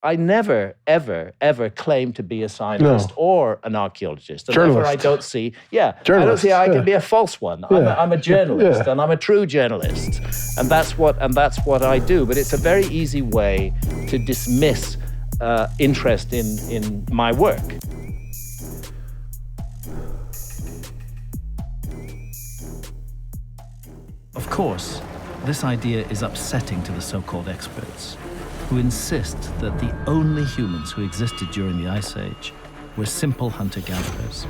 I never, ever, ever claim to be a scientist or an archaeologist. And Journalist. therefore I don't see, I don't Journalist, see how I yeah. can be a false one. Yeah. I'm a journalist, Yeah. and I'm a true journalist. And that's what I do. But it's a very easy way to dismiss interest in my work. Of course, this idea is upsetting to the so-called experts, who insist that the only humans who existed during the Ice Age were simple hunter-gatherers.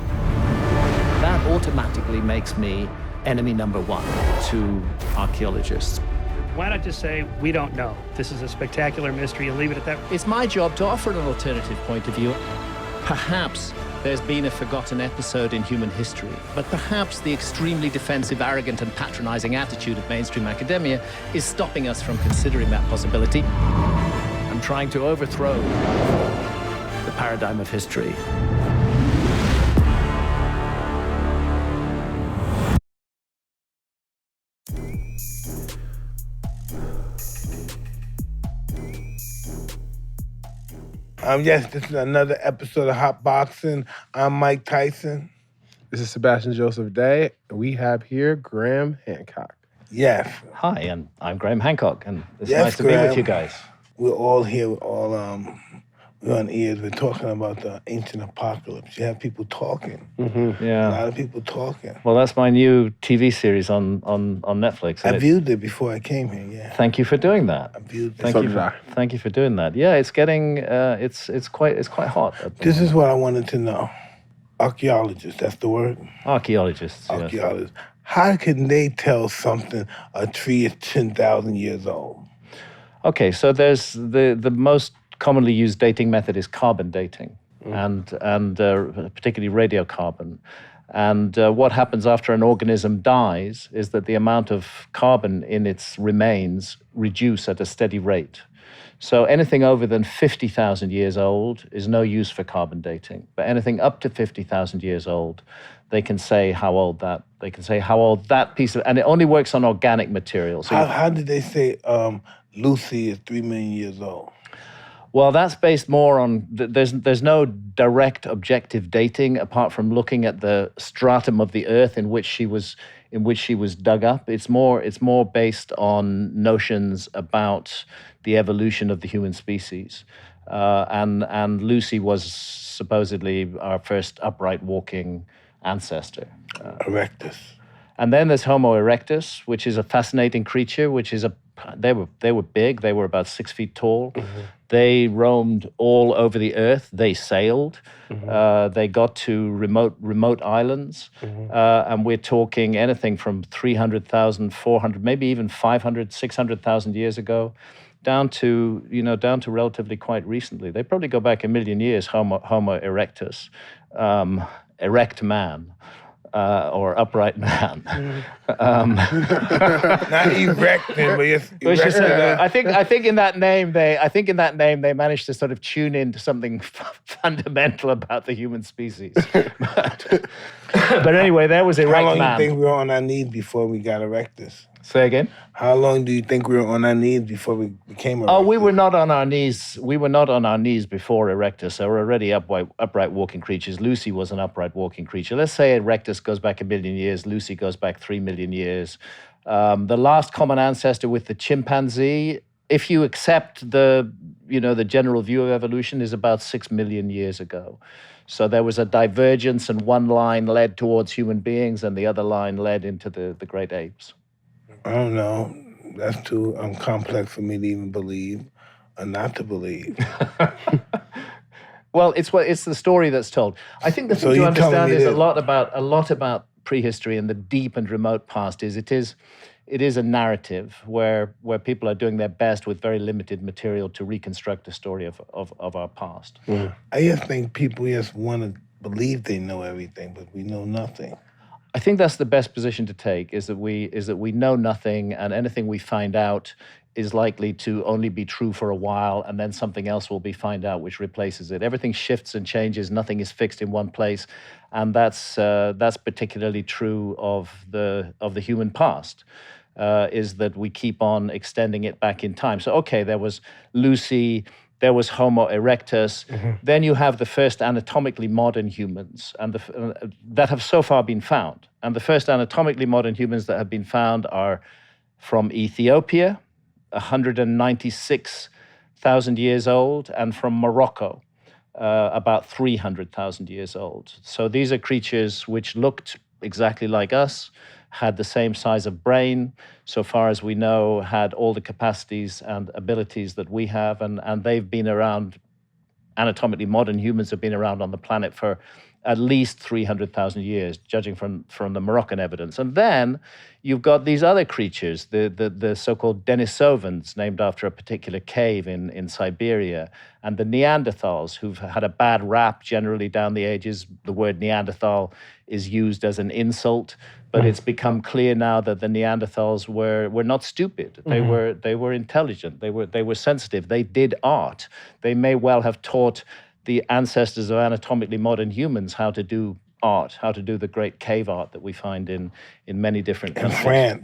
That automatically makes me enemy number one to archaeologists. Why not just say, we don't know. This is a spectacular mystery, and leave it at that. It's my job to offer an alternative point of view. Perhaps there's been a forgotten episode in human history, but perhaps the extremely defensive, arrogant, and patronizing attitude of mainstream academia is stopping us from considering that possibility. I'm trying to overthrow the paradigm of history. Yes, this is another episode of Hotboxin. I'm Mike Tyson. This is Sebastian Joseph Day. We have here Graham Hancock. Yes. Hi, and I'm Graham Hancock, and it's Yes, nice to be Graham. with you guys. We're all here. We're on ears. We're talking about the ancient apocalypse. You have people talking. Mm-hmm. A Yeah. lot of people talking. Well, that's my new TV series on Netflix. I and viewed it before I came here, yeah. Thank you for doing that. I viewed it. Thank you for doing that. Yeah, it's getting it's quite hot. This is what I wanted to know. Archaeologists, that's the word? Archaeologists. Yes. Archaeologists. How can they tell something a tree is 10,000 years old? Okay, so there's the most commonly used dating method is carbon dating, and particularly radiocarbon. And what happens after an organism dies is that the amount of carbon in its remains reduce at a steady rate. So anything over than 50,000 years old is no use for carbon dating. But anything up to 50,000 years old, they can say how old that piece of, and it only works on organic material. So How did they say Lucy is 3 million years old? well, that's based more on, there's no direct objective dating apart from looking at the stratum of the earth in which she was dug up. It's more based on notions about the evolution of the human species. And Lucy was supposedly our first upright walking ancestor. Erectus. And then there's Homo erectus, which is a fascinating creature, they were big, they were about 6 feet tall. Mm-hmm. They roamed all over the earth, they sailed, they got to remote islands, and we're talking anything from 300,000, 400, maybe even 500, 600,000 years ago, down to relatively quite recently. They probably go back a million years, Homo erectus, erect man. Or upright man. Not erecting, but yes. Which is, I think in that name they managed to sort of tune into something fundamental about the human species. But anyway, there was erect How long man. do you think we were on our knees before we got erectus? Say again? How long do you think we were on our knees before we became erectus? Oh, we were not on our knees. We were not on our knees before Erectus. They were already upright walking creatures. Lucy was an upright walking creature. Let's say Erectus goes back 1 million years. Lucy goes back 3 million years. The last common ancestor with the chimpanzee, if you accept the general view of evolution, is about 6 million years ago. So there was a divergence, and one line led towards human beings, and the other line led into the great apes. I don't know. That's too complex for me to even believe or not to believe. Well, it's the story that's told. I think the thing to understand is a lot about prehistory and the deep and remote past is it is a narrative where people are doing their best with very limited material to reconstruct the story of our past. Mm. I just think people just want to believe they know everything, but we know nothing. I think that's the best position to take, is that we know nothing, and anything we find out is likely to only be true for a while, and then something else will be found out which replaces it. Everything shifts and changes. Nothing is fixed in one place, and that's particularly true of the human past. Is that we keep on extending it back in time. So okay, there was Lucy There was Homo erectus. Then you have the first anatomically modern humans, and that have so far been found. And the first anatomically modern humans that have been found are from Ethiopia, 196,000 years old, and from Morocco, about 300,000 years old. So these are creatures which looked exactly like us, had the same size of brain, so far as we know, had all the capacities and abilities that we have, and they've been around. Anatomically modern humans have been around on the planet for at least 300,000 years, judging from the Moroccan evidence. And then you've got these other creatures, the so-called Denisovans, named after a particular cave in Siberia, and the Neanderthals, who've had a bad rap generally down the ages. The word Neanderthal is used as an insult, but it's become clear now that the Neanderthals were not stupid. They were intelligent. They were sensitive. They did art. They may well have taught the ancestors of anatomically modern humans how to do art, how to do the great cave art that we find in many different countries.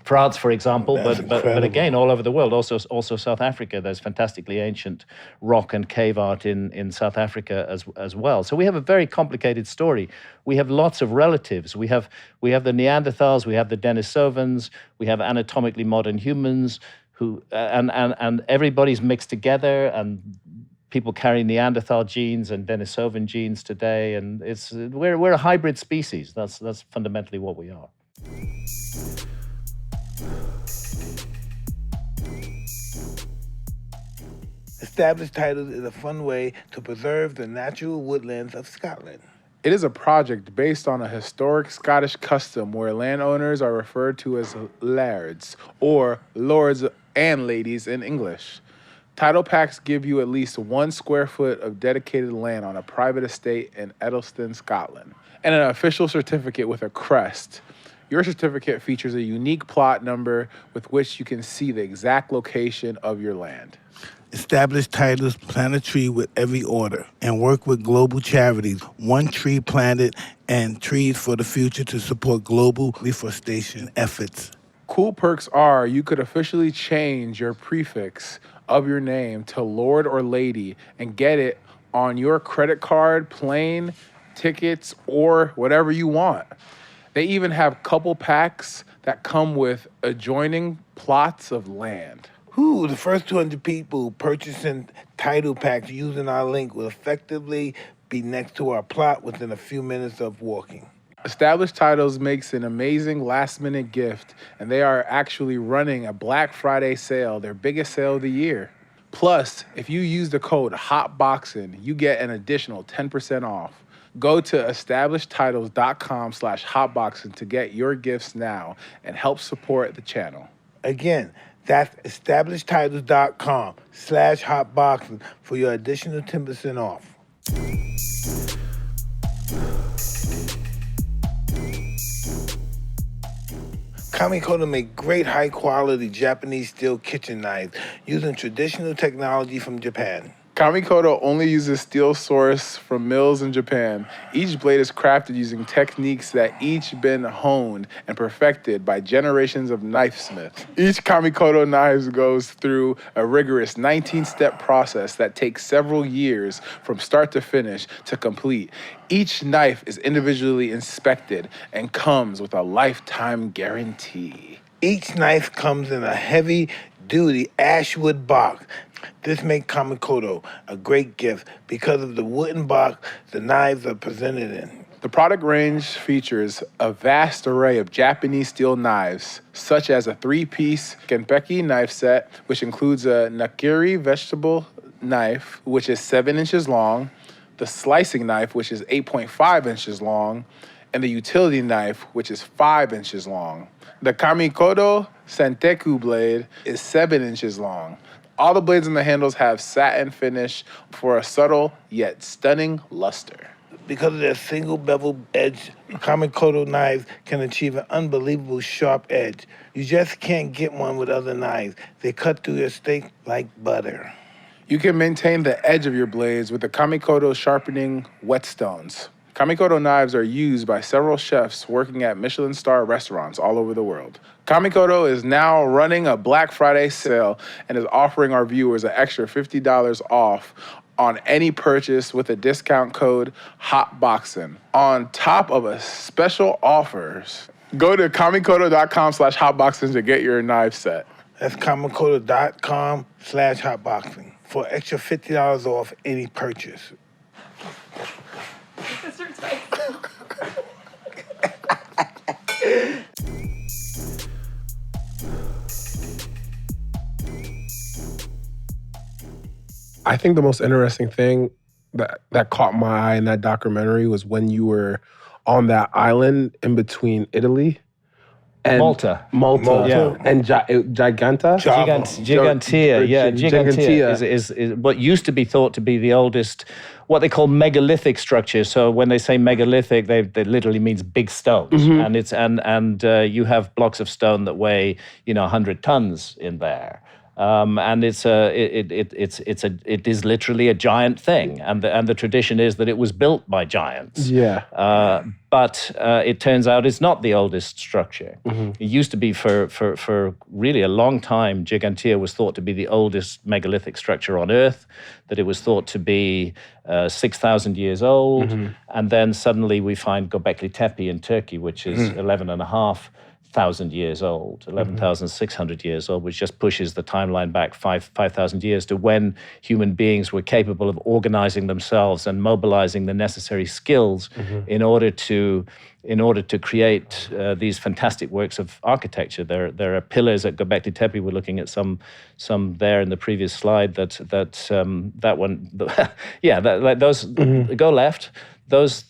France, for example, but again, all over the world, also South Africa. There's fantastically ancient rock and cave art in South Africa as well. So we have a very complicated story. We have lots of relatives. We have the Neanderthals, we have the Denisovans, we have anatomically modern humans who and everybody's mixed together, and people carry Neanderthal genes and Denisovan genes today, and we're a hybrid species. That's fundamentally what we are. Established titles is a fun way to preserve the natural woodlands of Scotland. It is a project based on a historic Scottish custom where landowners are referred to as lairds, or lords and ladies in English. Title packs give you at least 1 square foot of dedicated land on a private estate in Edelston, Scotland, and an official certificate with a crest. Your certificate features a unique plot number with which you can see the exact location of your land. Established titles plant a tree with every order and work with global charities, One Tree Planted and Trees for the Future, to support global reforestation efforts. Cool perks are you could officially change your prefix of your name to Lord or Lady and get it on your credit card, plane, tickets, or whatever you want. They even have couple packs that come with adjoining plots of land. The first 200 people purchasing title packs using our link will effectively be next to our plot within a few minutes of walking. Established Titles makes an amazing last-minute gift, and they are actually running a Black Friday sale, their biggest sale of the year. Plus, if you use the code HOTBOXIN, you get an additional 10% off. Go to establishedtitles.com/hotboxing to get your gifts now and help support the channel. Again, that's establishedtitles.com/hotboxing for your additional 10% off. Kamikoto make great high-quality Japanese steel kitchen knives using traditional technology from Japan. Kamikoto only uses steel sourced from mills in Japan. Each blade is crafted using techniques that each been honed and perfected by generations of knifesmiths. Each Kamikoto knife goes through a rigorous 19-step process that takes several years from start to finish to complete. Each knife is individually inspected and comes with a lifetime guarantee. Each knife comes in a heavy-duty ashwood box. This makes Kamikoto a great gift because of the wooden box the knives are presented in. The product range features a vast array of Japanese steel knives, such as a 3-piece Genpeki knife set, which includes a Nakiri vegetable knife, which is 7 inches long, the slicing knife, which is 8.5 inches long, and the utility knife, which is 5 inches long. The Kamikoto Senteku blade is 7 inches long. All the blades and the handles have satin finish for a subtle yet stunning luster. Because of their single bevel edge, Kamikoto knives can achieve an unbelievable sharp edge. You just can't get one with other knives. They cut through your steak like butter. You can maintain the edge of your blades with the Kamikoto sharpening whetstones. Kamikoto knives are used by several chefs working at Michelin star restaurants all over the world. Kamikoto is now running a Black Friday sale and is offering our viewers an extra $50 off on any purchase with a discount code Hotboxin. On top of a special offers, go to kamikoto.com/hotboxing to get your knife set. That's kamikoto.com/hotboxing for extra $50 off any purchase. I think the most interesting thing that caught my eye in that documentary was when you were on that island in between Italy and Malta. Yeah. And Gigantia. Gigantia is what used to be thought to be the oldest, what they call megalithic structure. So when they say megalithic, they literally means big stones, and you have blocks of stone that weigh 100 tons in there. And it is literally a giant thing, and the tradition is that it was built by giants. Yeah. But it turns out it's not the oldest structure. It used to be for really a long time. Gigantia was thought to be the oldest megalithic structure on Earth. That it was thought to be 6,000 years old, and then suddenly we find Göbekli Tepe in Turkey, which is 11,500 years old, 11,600 years old, which just pushes the timeline back 5,000 years to when human beings were capable of organizing themselves and mobilizing the necessary skills in order to create these fantastic works of architecture. There are pillars at Göbekli Tepe. We're looking at some there in the previous slide. That one, those go left. Those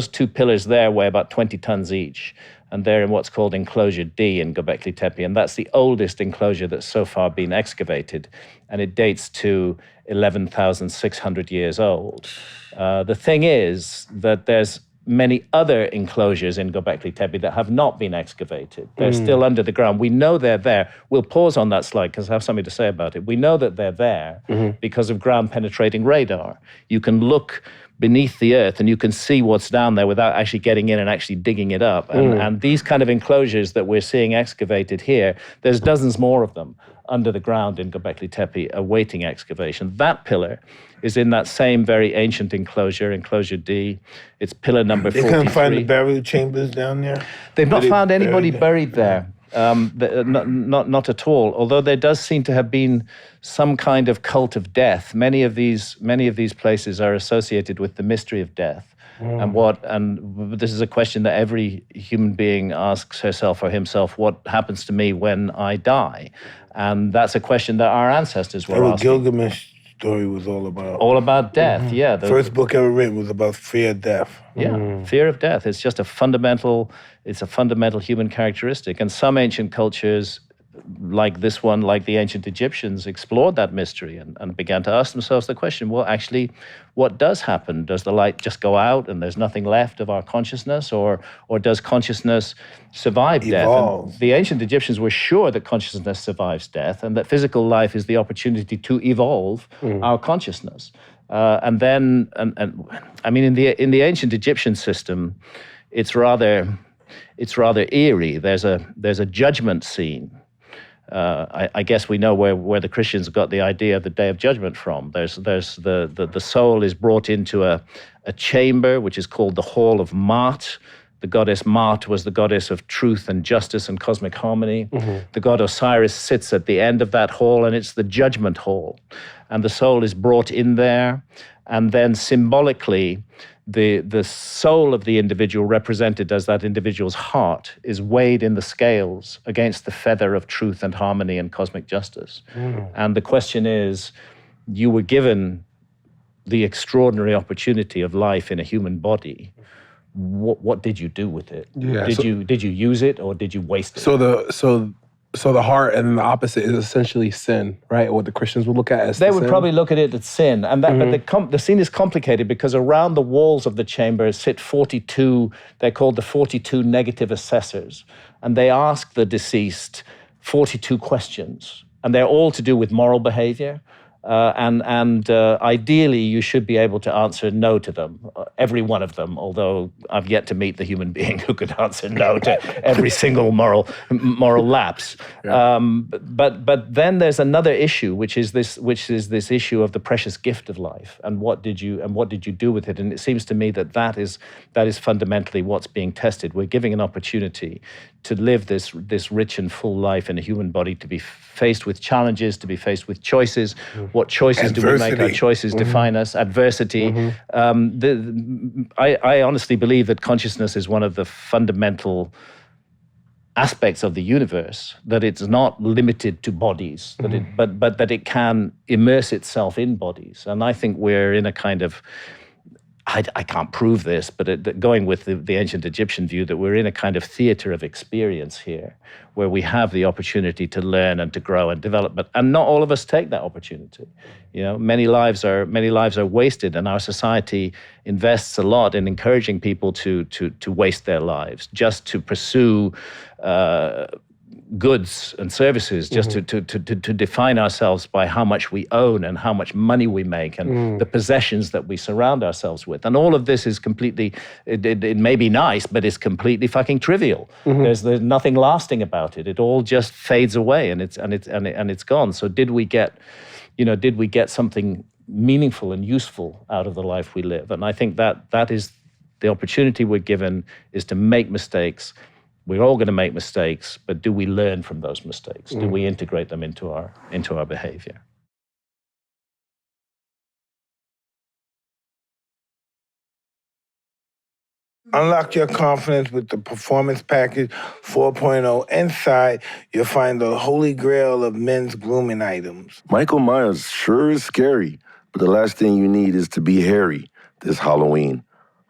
two pillars there weigh about 20 tons each. And they're in what's called Enclosure D in Göbekli Tepe. And that's the oldest enclosure that's so far been excavated. And it dates to 11,600 years old. The thing is that there's many other enclosures in Göbekli Tepe that have not been excavated. They're still under the ground. We know they're there. We'll pause on that slide because I have something to say about it. We know that they're there because of ground-penetrating radar. You can look beneath the earth and you can see what's down there without actually getting in and actually digging it up. And these kind of enclosures that we're seeing excavated here, there's dozens more of them under the ground in Göbekli Tepe awaiting excavation. That pillar is in that same very ancient enclosure, Enclosure D. It's pillar number 43. They couldn't find the burial chambers down there? They've not found anybody buried there. Not at all. Although there does seem to have been some kind of cult of death. Many of these places are associated with the mystery of death. And this is a question that every human being asks herself or himself: what happens to me when I die? And that's a question that our ancestors were asking. Gilgamesh story was all about. All about death, yeah. The first book ever written was about fear of death. Yeah, fear of death. It's just a fundamental human characteristic. And some ancient cultures, like this one, like the ancient Egyptians, explored that mystery and began to ask themselves the question, well, actually, what does happen? Does the light just go out and there's nothing left of our consciousness, or does consciousness survive death? And the ancient Egyptians were sure that consciousness survives death and that physical life is the opportunity to evolve our consciousness. I mean, in the ancient Egyptian system, it's rather eerie. There's a judgment scene. I guess we know where the Christians got the idea of the Day of Judgment from. There's the soul is brought into a chamber which is called the Hall of Ma'at. The goddess Ma'at was the goddess of truth and justice and cosmic harmony. The god Osiris sits at the end of that hall, and it's the judgment hall. And the soul is brought in there, and then symbolically, the soul of the individual, represented as that individual's heart, is weighed in the scales against the feather of truth and harmony and cosmic justice. And the question is, you were given the extraordinary opportunity of life in a human body. What did you do with it? Yeah, did you use it, or did you waste it? So the heart and the opposite is essentially sin, right? What the Christians would look at as they would sin. probably look at it as sin, and that. But the scene is complicated because around the walls of the chamber sit 42. They're called the 42 negative assessors, and they ask the deceased 42 questions, and they're all to do with moral behavior. and ideally, you should be able to answer no to them, every one of them, although I've yet to meet the human being who could answer no to every single moral lapse. Yeah. But then there's another issue, which is this issue of the precious gift of life, and what did you do with it? And it seems to me that is fundamentally what's being tested. We're giving an opportunity to live this rich and full life in a human body, to be faced with challenges, to be faced with choices. What choices do we make? Our choices define us. Adversity. I honestly believe that consciousness is one of the fundamental aspects of the universe, that it's not limited to bodies, but that it can immerse itself in bodies. And I think we're in a kind of, I can't prove this, but going with the ancient Egyptian view, that we're in a kind of theater of experience here, where we have the opportunity to learn and to grow and develop. And not all of us take that opportunity. Many lives are wasted, and our society invests a lot in encouraging people to waste their lives just to pursue goods and services, just to define ourselves by how much we own and how much money we make and the possessions that we surround ourselves with. And all of this is completely, it may be nice, but it's completely fucking trivial. There's nothing lasting about it. It all just fades away and it's gone. So did we get something meaningful and useful out of the life we live? And I think that is the opportunity we're given, is to make mistakes. We're all going to make mistakes, but do we learn from those mistakes? Do we integrate them into our behavior? Unlock your confidence with the Performance Package 4.0. Inside, you'll find the holy grail of men's grooming items. Michael Myers sure is scary, but the last thing you need is to be hairy this Halloween.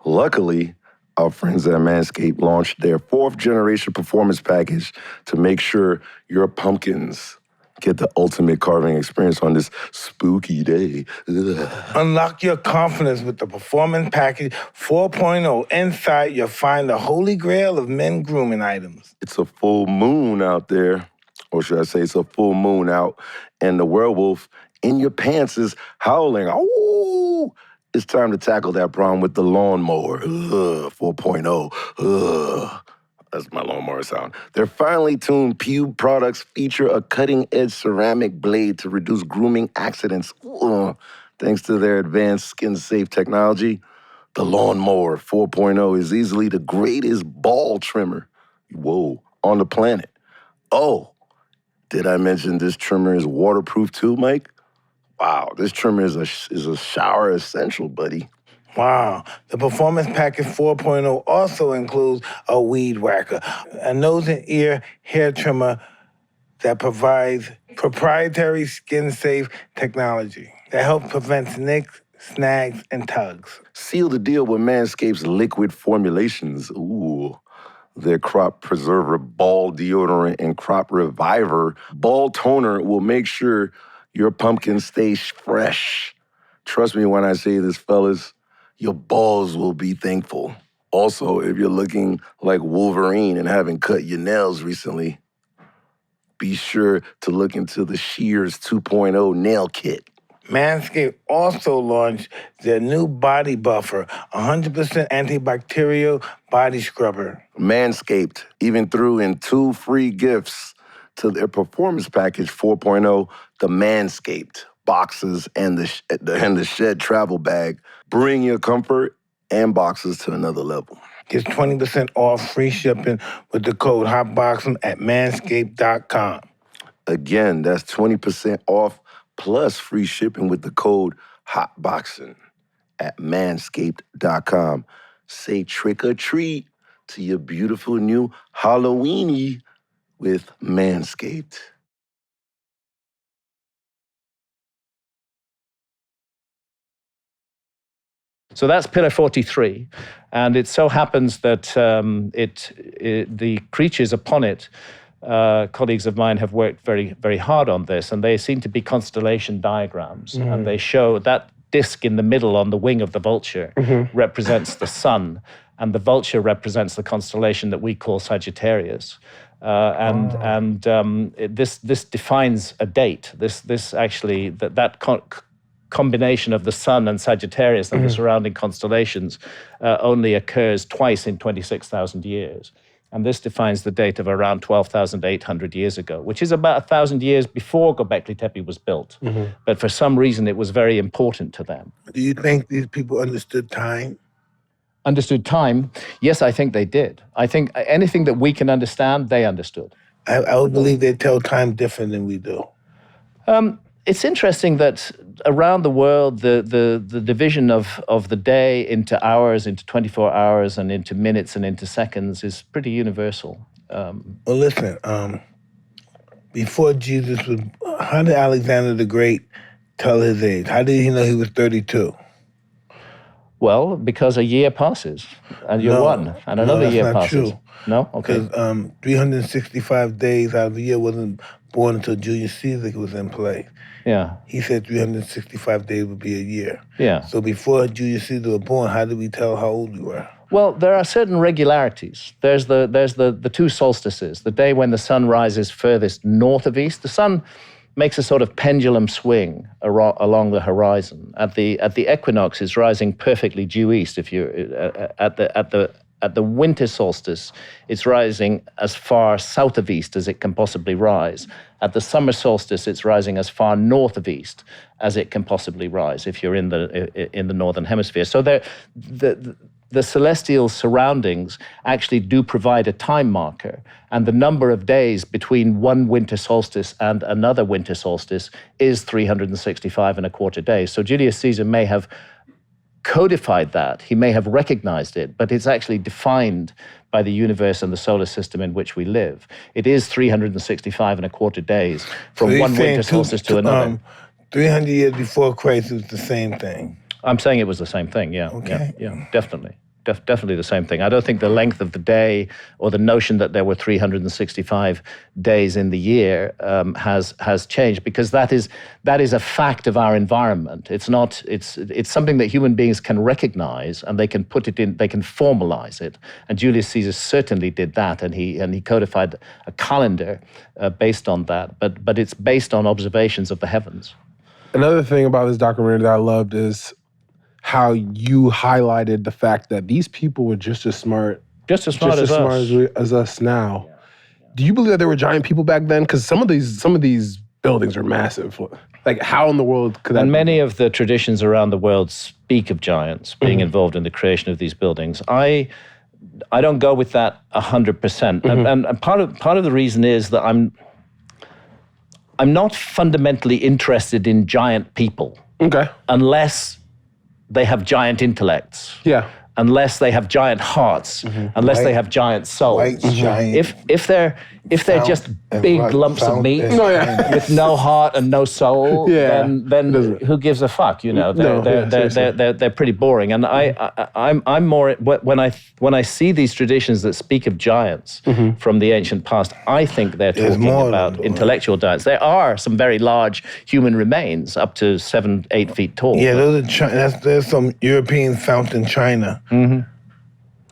Luckily, our friends at Manscaped launched their 4th generation performance package to make sure your pumpkins get the ultimate carving experience on this spooky day. Ugh. Unlock your confidence with the Performance Package 4.0. Inside, you'll find the holy grail of men grooming items. It's a full moon out there, or should I say it's a full moon out, and the werewolf in your pants is howling. Oh! It's time to tackle that problem with the lawnmower 4.0. That's my lawnmower sound. Their finely tuned pube products feature a cutting-edge ceramic blade to reduce grooming accidents. Thanks to their advanced skin-safe technology, the lawnmower 4.0 is easily the greatest ball trimmer, on the planet. Oh, did I mention this trimmer is waterproof too, Mike? Wow, this trimmer is a shower essential, buddy. Wow. The Performance Package 4.0 also includes a weed whacker, a nose and ear hair trimmer that provides proprietary skin-safe technology that helps prevent nicks, snags, and tugs. Seal the deal with Manscaped's liquid formulations. Their crop preserver ball deodorant and crop reviver ball toner will make sure your pumpkin stays fresh. Trust me when I say this, fellas, your balls will be thankful. Also, if you're looking like Wolverine and haven't cut your nails recently, be sure to look into the Shears 2.0 nail kit. Manscaped also launched their new Body Buffer, 100% antibacterial body scrubber. Manscaped even threw in 2 free gifts to their Performance Package 4.0, the Manscaped boxes and the Shed travel bag. Bring your comfort and boxes to another level. Get 20% off free shipping with the code Hotboxin at manscaped.com. Again, that's 20% off plus free shipping with the code Hotboxin at manscaped.com. Say trick or treat to your beautiful new Halloweeny with Manscaped. So that's pillar 43, and it so happens that the creatures upon it, colleagues of mine have worked very, very hard on this, and they seem to be constellation diagrams, and they show that disc in the middle on the wing of the vulture represents the sun, and the vulture represents the constellation that we call Sagittarius. This defines a date. This actually combination of the Sun and Sagittarius and the surrounding constellations only occurs twice in 26,000 years. And this defines the date of around 12,800 years ago, which is about 1,000 years before Göbekli Tepe was built. But for some reason, it was very important to them. Do you think these people understood time? Understood time? Yes, I think they did. I think anything that we can understand, they understood. I would believe they tell time different than we do. It's interesting that around the world, the division of the day into hours, into 24 hours, and into minutes and into seconds is pretty universal. Well, listen, before Jesus was, how did Alexander the Great tell his age? How did he know he was 32? Well, because a year passes, and you're one, and another year passes. True. No? Okay. Because 365 days out of the year wasn't born until Julius Caesar was in place. Yeah. He said 365 days would be a year. Yeah. So before Julius Caesar was born, how did we tell how old we were? Well, there are certain regularities. There's the two solstices, the day when the sun rises furthest north of east. The sun makes a sort of pendulum swing along the horizon. At the equinox, it's rising perfectly due east. If you're at the winter solstice, it's rising as far south of east as it can possibly rise. At the summer solstice, it's rising as far north of east as it can possibly rise if you're in the northern hemisphere. So the celestial surroundings actually do provide a time marker, and the number of days between one winter solstice and another winter solstice is 365 and a quarter days. So Julius Caesar may have codified that, he may have recognized it, but it's actually defined by the universe and the solar system in which we live. It is 365 and a quarter days from one winter solstice to another. 300 years before Christ was the same thing. I'm saying it was the same thing, yeah. Okay. Yeah, definitely. Definitely the same thing. I don't think the length of the day or the notion that there were 365 days in the year has changed, because that is a fact of our environment. It's not. It's something that human beings can recognize, and they can put it in. They can formalize it. And Julius Caesar certainly did that, and he codified a calendar based on that. But it's based on observations of the heavens. Another thing about this documentary that I loved is how you highlighted the fact that these people were just as smart as us now. Yeah. Do you believe that there were giant people back then? Because some of these buildings are massive. Like, how in the world could that And be? many of the traditions around the world speak of giants being involved in the creation of these buildings. I don't go with that 100%. And part of the reason is that I'm not fundamentally interested in giant people. Okay. Unless they have giant intellects. Yeah. Unless they have giant hearts, unless they have giant souls. Giant. If they're just big lumps of meat with no heart and no soul, then who gives a fuck? You know, they're pretty boring. And I'm more when I see these traditions that speak of giants from the ancient past, I think they're talking about intellectual giants. There are some very large human remains, up to 7-8 feet tall. Yeah, there's some European fountain China.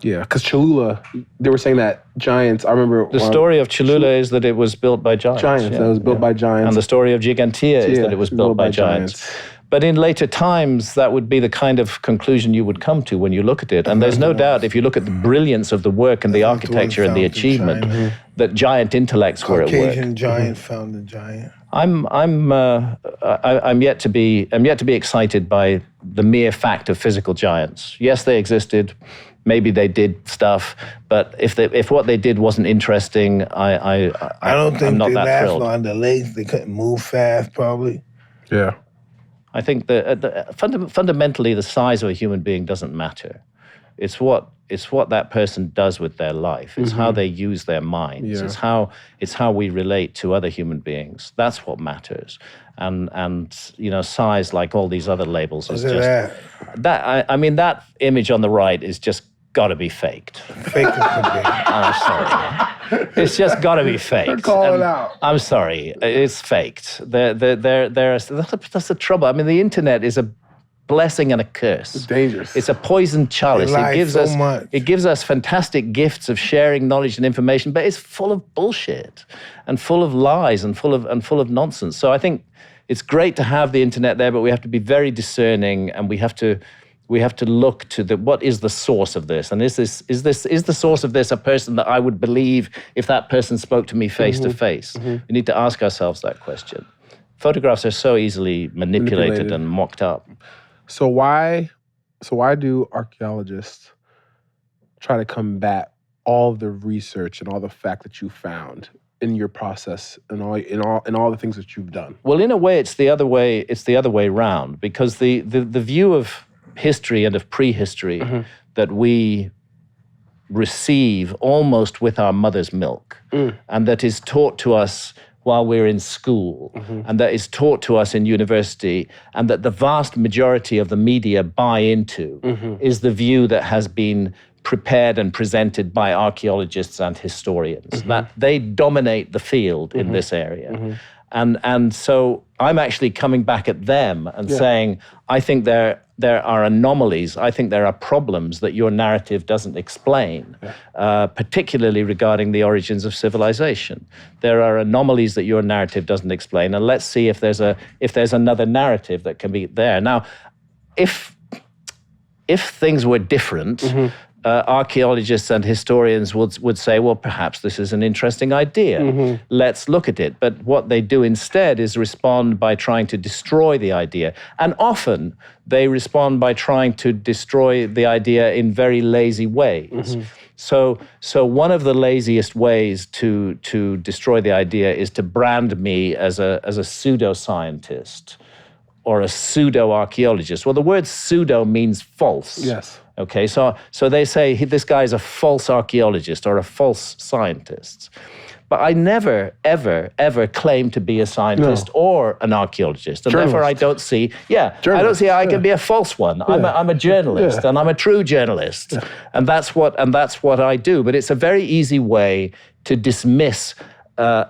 Yeah, because Cholula, they were saying that giants, I remember... The story of Cholula is that it was built by giants. That was built by giants. And the story of Gigantea is that it was built by giants. But in later times, that would be the kind of conclusion you would come to when you look at it. And there's no doubt, if you look at the brilliance of the work and the architecture and the achievement, that giant intellects were at work. Caucasian giant found a giant. I'm yet to be excited by the mere fact of physical giants. Yes, they existed. Maybe they did stuff, but if what they did wasn't interesting, I don't think I'm not they that last thrilled. on the legs. They couldn't move fast, probably. Yeah. I think that fundamentally the size of a human being doesn't matter. It's what that person does with their life. It's how they use their minds. Yeah. It's how we relate to other human beings. That's what matters. And you know, size, like all these other labels, is just that. I mean, that image on the right is just got to be faked. Fake it. I'm sorry. It's just got to be faked. Call it out. I'm sorry. It's faked. That's the trouble. I mean, the internet is a blessing and a curse. It's dangerous. It's a poisoned chalice. It lies so much. It gives us fantastic gifts of sharing knowledge and information, but it's full of bullshit and full of lies and full of nonsense. So I think it's great to have the internet there, but we have to be very discerning, and we have to look to what is the source of this, and is the source of this a person that I would believe if that person spoke to me face to face? We need to ask ourselves that question. Photographs are so easily manipulated and mocked up. So why do archaeologists try to combat all the research and all the fact that you found in your process and all the things that you've done? Well, in a way, it's the other way round, because the view of history and of prehistory that we receive almost with our mother's milk, and that is taught to us while we're in school, and that is taught to us in university, and that the vast majority of the media buy into, is the view that has been prepared and presented by archaeologists and historians, that they dominate the field in this area. And so I'm actually coming back at them and saying, I think there are anomalies, I think there are problems that your narrative doesn't explain, particularly regarding the origins of civilization. There are anomalies that your narrative doesn't explain, and let's see if there's another narrative that can be there. Now, if things were different, archaeologists and historians would say, well, perhaps this is an interesting idea. Let's look at it. But what they do instead is respond by trying to destroy the idea. And often they respond by trying to destroy the idea in very lazy ways. So one of the laziest ways to destroy the idea is to brand me as a pseudoscientist or a pseudo-archaeologist. Well, the word pseudo means false. Yes. Okay, so they say this guy is a false archaeologist or a false scientist. But I never, ever, ever claim to be a scientist or an archaeologist. And therefore I don't see, I don't see how I can be a false one. I'm a journalist and I'm a true journalist. And that's what I do. But it's a very easy way to dismiss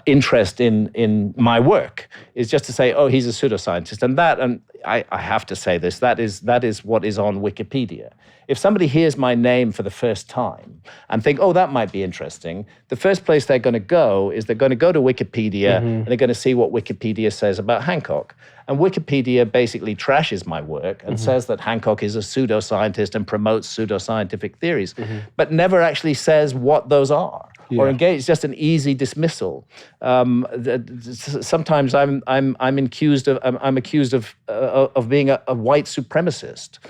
interest in my work, is just to say, oh, he's a pseudoscientist. And I have to say this, that is what is on Wikipedia. If somebody hears my name for the first time and think, oh, that might be interesting, the first place they're going to go is they're going to go to Wikipedia and they're going to see what Wikipedia says about Hancock. And Wikipedia basically trashes my work and says that Hancock is a pseudoscientist and promotes pseudoscientific theories, but never actually says what those are. Or engage. It's just an easy dismissal. Sometimes I'm accused of being a white supremacist.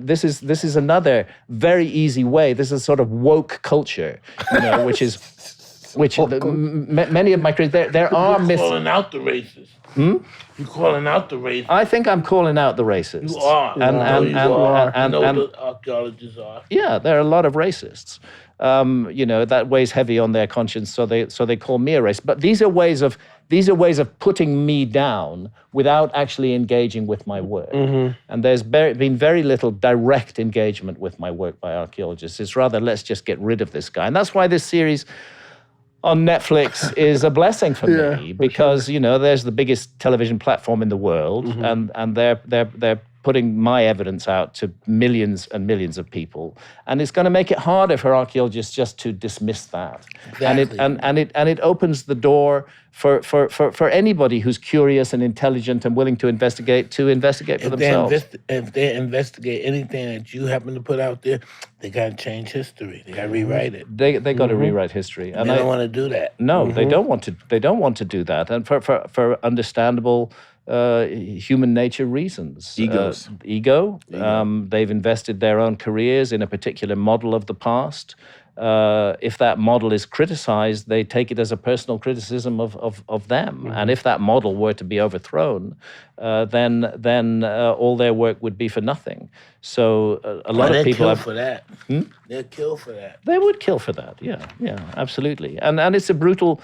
This is another very easy way. This is sort of woke culture, which many of my critics. There are myths. You're calling out the racists. You're calling out the racists. I think I'm calling out the racists. You are. I know the archaeologists are. Yeah, there are a lot of racists. That weighs heavy on their conscience, so they call me a racist. But these are ways of putting me down without actually engaging with my work. And there's been very little direct engagement with my work by archaeologists. It's rather, let's just get rid of this guy. And that's why this series on Netflix is a blessing for me, because there's the biggest television platform in the world, and they're putting my evidence out to millions and millions of people, and it's going to make it harder for archaeologists just to dismiss that. Exactly. And it opens the door for anybody who's curious and intelligent and willing to investigate for themselves. If they investigate anything that you happen to put out there, they got to change history. They got to rewrite it. They got to rewrite history, and they don't want to do that. No, they don't want to. They don't want to do that, and for understandable human nature reasons. Ego. They've invested their own careers in a particular model of the past. If that model is criticized, they take it as a personal criticism of them. And if that model were to be overthrown, then all their work would be for nothing. So a lot of people kill for that. They'll kill for that. They would kill for that. Yeah, absolutely. And it's a brutal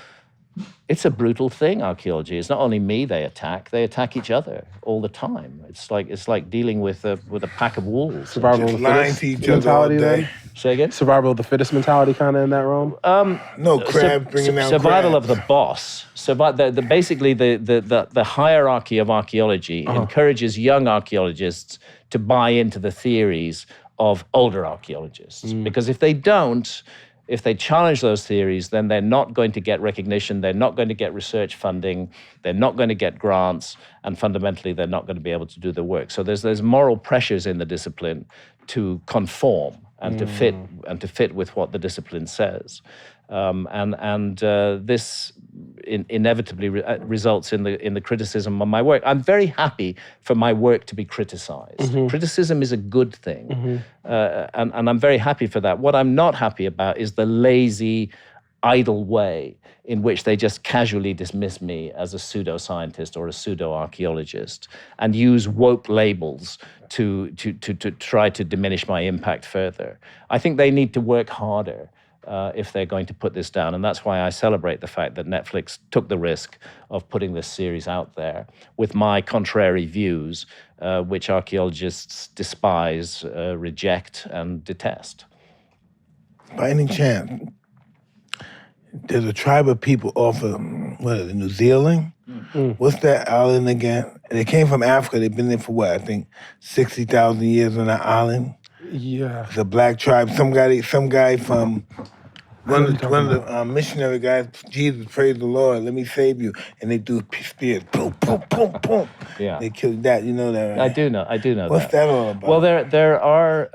thing, archaeology. It's not only me they attack each other all the time. It's like dealing with a pack of wolves. Lying to each other all day. Say again? Survival of the fittest mentality kind of in that realm? No, Crab bringing down survival crabs. of the boss. Basically, the hierarchy of archaeology encourages young archaeologists to buy into the theories of older archaeologists. Because if they don't, if they challenge those theories, then they're not going to get recognition, they're not going to get research funding, they're not going to get grants, and fundamentally, they're not going to be able to do the work. So there's moral pressures in the discipline to conform and to fit with what the discipline says. This inevitably results in the criticism of my work. I'm very happy for my work to be criticized. Criticism is a good thing, and I'm very happy for that. What I'm not happy about is the lazy, idle way in which they just casually dismiss me as a pseudoscientist or a pseudo-archaeologist and use woke labels to try to diminish my impact further. I think they need to work harder if they're going to put this down. And that's why I celebrate the fact that Netflix took the risk of putting this series out there with my contrary views, which archaeologists despise, reject, and detest. By any chance, there's a tribe of people off of, New Zealand? What's that island again? They came from Africa. They've been there for what, I think 60,000 years on that island? Yeah. It's a black tribe. Some guy from one of the missionary guys, Jesus, praise the Lord, let me save you. And they do spears, boom, boom, boom, boom. Yeah. They killed that, you know that, right? I do know What's that all about? Well, there are,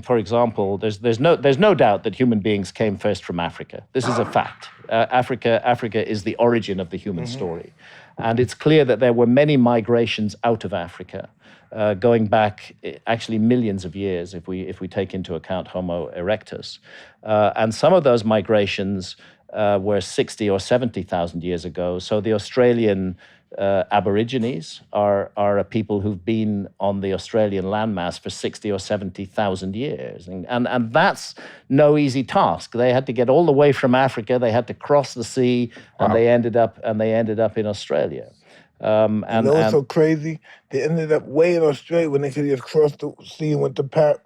for example, there's no doubt that human beings came first from Africa. This is a fact. Africa is the origin of the human story. And it's clear that there were many migrations out of Africa, going back actually millions of years if we take into account Homo erectus. And some of those migrations were 60 or 70,000 years ago. So the Australian Aborigines are a people who've been on the Australian landmass for 60 or 70,000 years. And that's no easy task. They had to get all the way from Africa, they had to cross the sea, and they ended up in Australia. And what's so crazy? They ended up way in Australia when they could just cross the sea and went to Paris.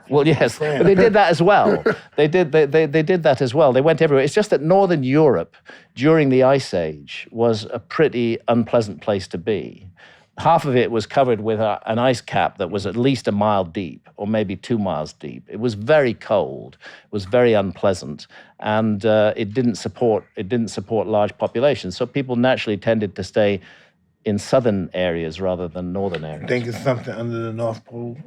Well, yes, but they did that as well. They did that as well. They went everywhere. It's just that Northern Europe during the Ice Age was a pretty unpleasant place to be. Half of it was covered with an ice cap that was at least a mile deep, or maybe 2 miles deep. It was very cold. It was very unpleasant, and it didn't support large populations. So people naturally tended to stay in southern areas rather than northern areas. Think it's something under the North Pole?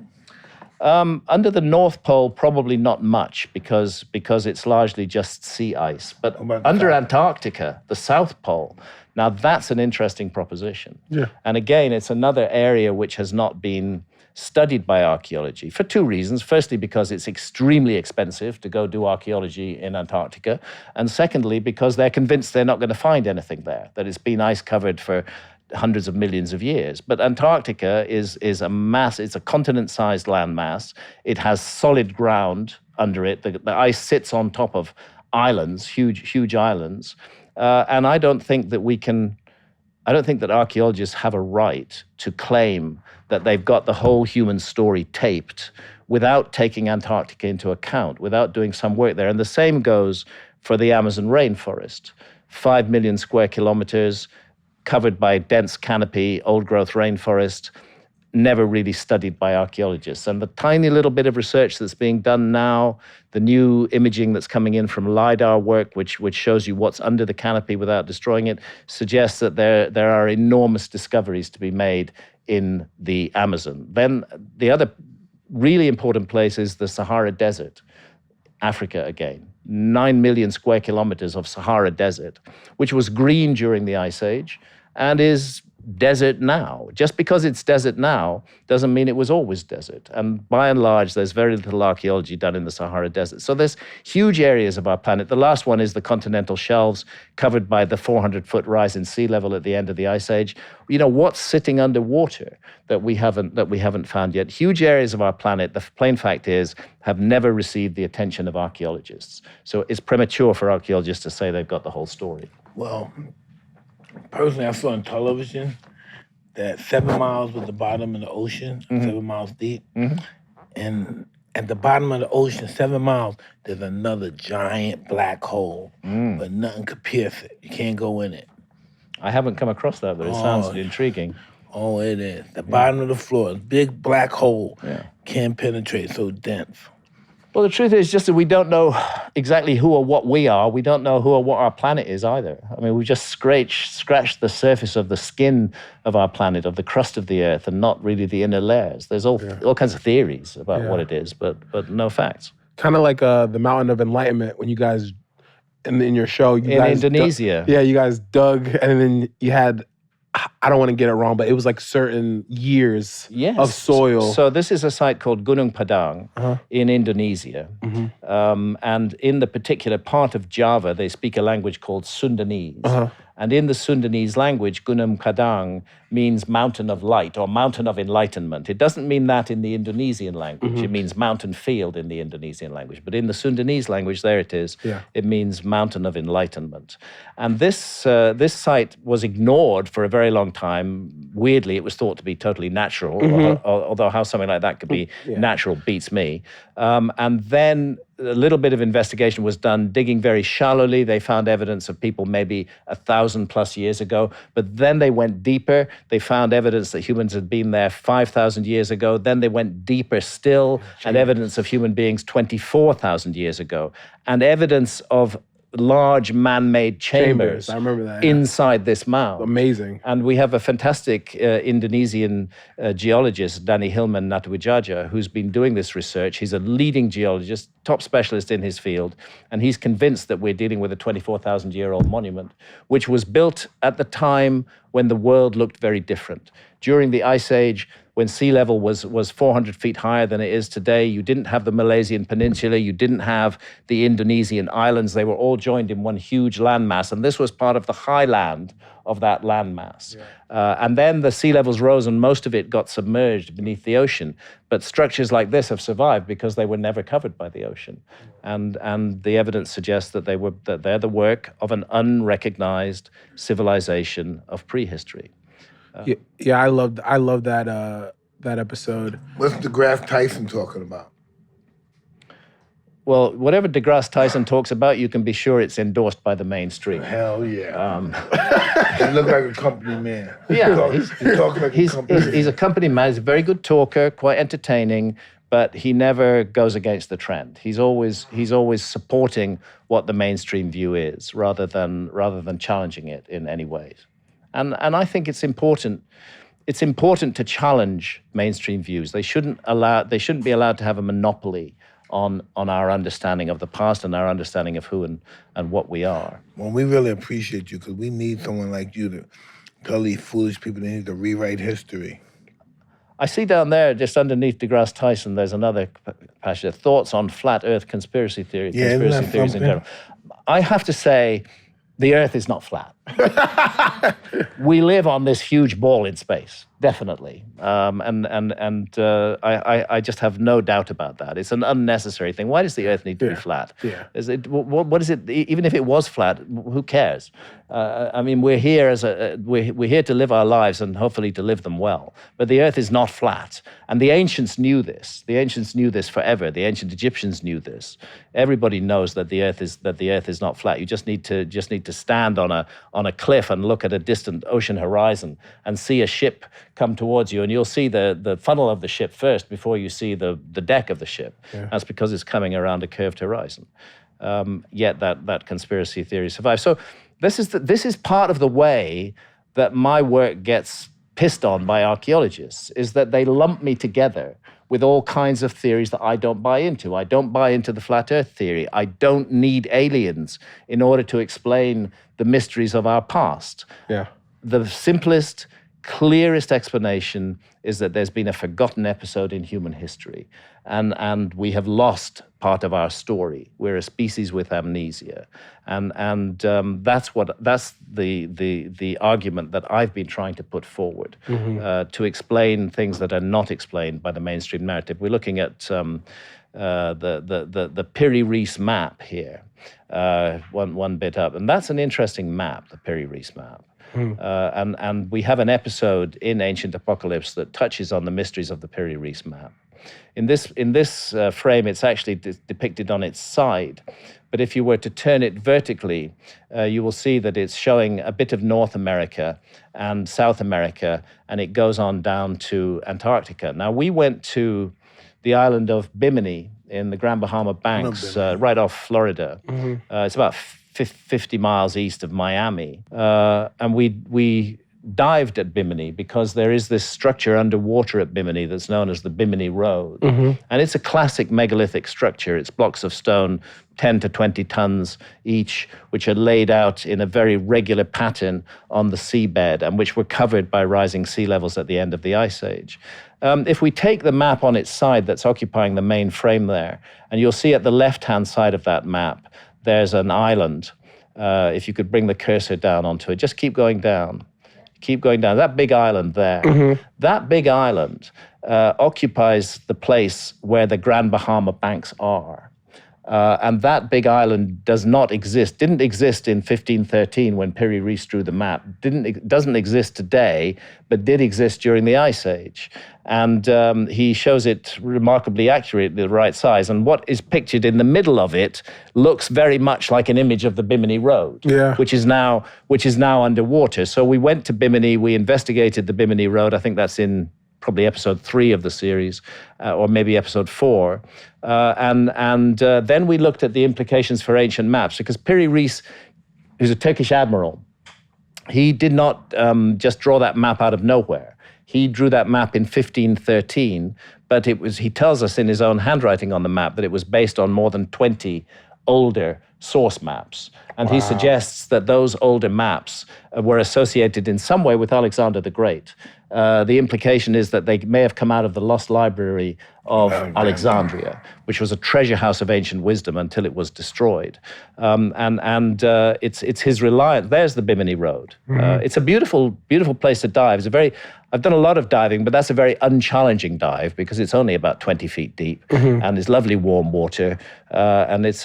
Under the North Pole, probably not much because it's largely just sea ice. But under Antarctica, the South Pole, now that's an interesting proposition. Yeah. And again, it's another area which has not been studied by archaeology for two reasons. Firstly, because it's extremely expensive to go do archaeology in Antarctica. And secondly, because they're convinced they're not going to find anything there, that it's been ice covered for hundreds of millions of years. But Antarctica is a mass, it's a continent-sized landmass. It has solid ground under it. The ice sits on top of islands, huge islands. And I don't think that archaeologists have a right to claim that they've got the whole human story taped without taking Antarctica into account, without doing some work there. And the same goes for the Amazon rainforest. 5 million square kilometers, covered by dense canopy, old-growth rainforest, never really studied by archaeologists. And the tiny little bit of research that's being done now, the new imaging that's coming in from LiDAR work, which shows you what's under the canopy without destroying it, suggests that there are enormous discoveries to be made in the Amazon. Then the other really important place is the Sahara Desert, Africa again. 9 million square kilometers of Sahara Desert, which was green during the Ice Age and is desert now. Just because it's desert now doesn't mean it was always desert. And by and large, there's very little archaeology done in the Sahara Desert. So there's huge areas of our planet. The last one is the continental shelves covered by the 400-foot rise in sea level at the end of the Ice Age. You know, what's sitting underwater that we haven't found yet? Huge areas of our planet, the plain fact is, have never received the attention of archaeologists. So it's premature for archaeologists to say they've got the whole story. Well, personally, I saw on television that 7 miles was the bottom of the ocean, 7 miles deep. And at the bottom of the ocean, 7 miles, there's another giant black hole, but nothing could pierce it. You can't go in it. I haven't come across that, but it sounds intriguing. Oh, it is. The bottom of the floor, a big black hole, can't penetrate, so dense. Well, the truth is just that we don't know exactly who or what we are. We don't know who or what our planet is either. I mean, we've just scratched the surface of the skin of our planet, of the crust of the Earth, and not really the inner layers. There's all kinds of theories about what it is, but no facts. Kind of like the Mountain of Enlightenment when you guys, in your show, you guys... In Indonesia. You guys dug, and then you had... I don't want to get it wrong, but it was like certain years of soil. So this is a site called Gunung Padang in Indonesia. And in the particular part of Java, they speak a language called Sundanese. And in the Sundanese language, Gunung Padang means mountain of light or mountain of enlightenment. It doesn't mean that in the Indonesian language. It means mountain field in the Indonesian language. But in the Sundanese language, there it is. It means mountain of enlightenment. And this site was ignored for a very long time. Weirdly, it was thought to be totally natural, although how something like that could be natural beats me. And then a little bit of investigation was done, digging very shallowly. They found evidence of people maybe 1,000+ years ago, but then they went deeper. They found evidence that humans had been there 5,000 years ago. Then they went deeper still, and evidence of human beings 24,000 years ago, and evidence of large man-made chambers. I remember that. Inside this mound. Amazing. And we have a fantastic Indonesian geologist, Danny Hilman Natwijaya, who's been doing this research. He's a leading geologist, top specialist in his field, and he's convinced that we're dealing with a 24,000-year-old monument, which was built at the time when the world looked very different. During the Ice Age, when sea level was 400 feet higher than it is today, you didn't have the Malaysian Peninsula, you didn't have the Indonesian islands. They were all joined in one huge landmass, and this was part of the highland of that landmass. And then the sea levels rose, and most of it got submerged beneath the ocean. But structures like this have survived because they were never covered by the ocean. And the evidence suggests that they're the work of an unrecognized civilization of prehistory. I love that episode. What's DeGrasse Tyson talking about? Well, whatever DeGrasse Tyson talks about, you can be sure it's endorsed by the mainstream. Hell yeah. He looked like a company man. Yeah, He's a company man. He's a very good talker, quite entertaining, but he never goes against the trend. He's always supporting what the mainstream view is, rather than challenging it in any ways. And I think it's important. It's important to challenge mainstream views. They shouldn't be allowed to have a monopoly on our understanding of the past and our understanding of who and what we are. Well, we really appreciate you because we need someone like you to tell these foolish people they need to rewrite history. I see down there, just underneath DeGrasse Tyson, there's another passage, thoughts on flat Earth conspiracy theory, conspiracy theories in general. I have to say, the Earth is not flat. We live on this huge ball in space, definitely. I just have no doubt about that. It's an unnecessary thing. Why does the Earth need to be flat? What is it? Even if it was flat, who cares? I mean, we're here we're here to live our lives and hopefully to live them well. But the Earth is not flat, and the ancients knew this. The ancients knew this forever. The ancient Egyptians knew this. Everybody knows that the Earth is not flat. You just need to stand on a cliff and look at a distant ocean horizon and see a ship come towards you, and you'll see the funnel of the ship first before you see the deck of the ship. That's because it's coming around a curved horizon. Yet that conspiracy theory survives. So this is part of the way that my work gets pissed on by archaeologists, is that they lump me together with all kinds of theories that I don't buy into. I don't buy into the flat Earth theory. I don't need aliens in order to explain the mysteries of our past. The simplest, clearest explanation is that there's been a forgotten episode in human history, and we have lost part of our story. We're a species with amnesia, and that's the argument that I've been trying to put forward to explain things that are not explained by the mainstream narrative. We're looking at the Piri-Reis map here, one bit up, and that's an interesting map, the Piri-Reis map. And we have an episode in Ancient Apocalypse that touches on the mysteries of the Piri-Reis map. In this frame, it's actually depicted on its side. But if you were to turn it vertically, you will see that it's showing a bit of North America and South America, and it goes on down to Antarctica. Now, we went to the island of Bimini in the Grand Bahama Banks, right off Florida. It's about 50 miles east of Miami. And we dived at Bimini because there is this structure underwater at Bimini that's known as the Bimini Road. And it's a classic megalithic structure. It's blocks of stone, 10 to 20 tons each, which are laid out in a very regular pattern on the seabed and which were covered by rising sea levels at the end of the Ice Age. If we take the map on its side that's occupying the main frame there, and you'll see at the left-hand side of that map, there's an island. If you could bring the cursor down onto it, just keep going down. Keep going down. That big island there, that big island occupies the place where the Grand Bahama Banks are. And that big island didn't exist in 1513 when Piri Reis drew the map. Doesn't exist today, but did exist during the Ice Age. And he shows it remarkably accurately, the right size. And what is pictured in the middle of it looks very much like an image of the Bimini Road, which is now underwater. So we went to Bimini, we investigated the Bimini Road. I think that's in probably episode 3 of the series, or maybe episode 4. And then we looked at the implications for ancient maps, because Piri Reis, who's a Turkish admiral, he did not just draw that map out of nowhere. He drew that map in 1513, but he tells us in his own handwriting on the map that it was based on more than 20 older source maps. And he suggests that those older maps were associated in some way with Alexander the Great. The implication is that they may have come out of the lost library of Alexandria, which was a treasure house of ancient wisdom until it was destroyed. It's his reliance. There's the Bimini Road. It's a beautiful, beautiful place to dive. I've done a lot of diving, but that's a very unchallenging dive because it's only about 20 feet deep and it's lovely warm water. And at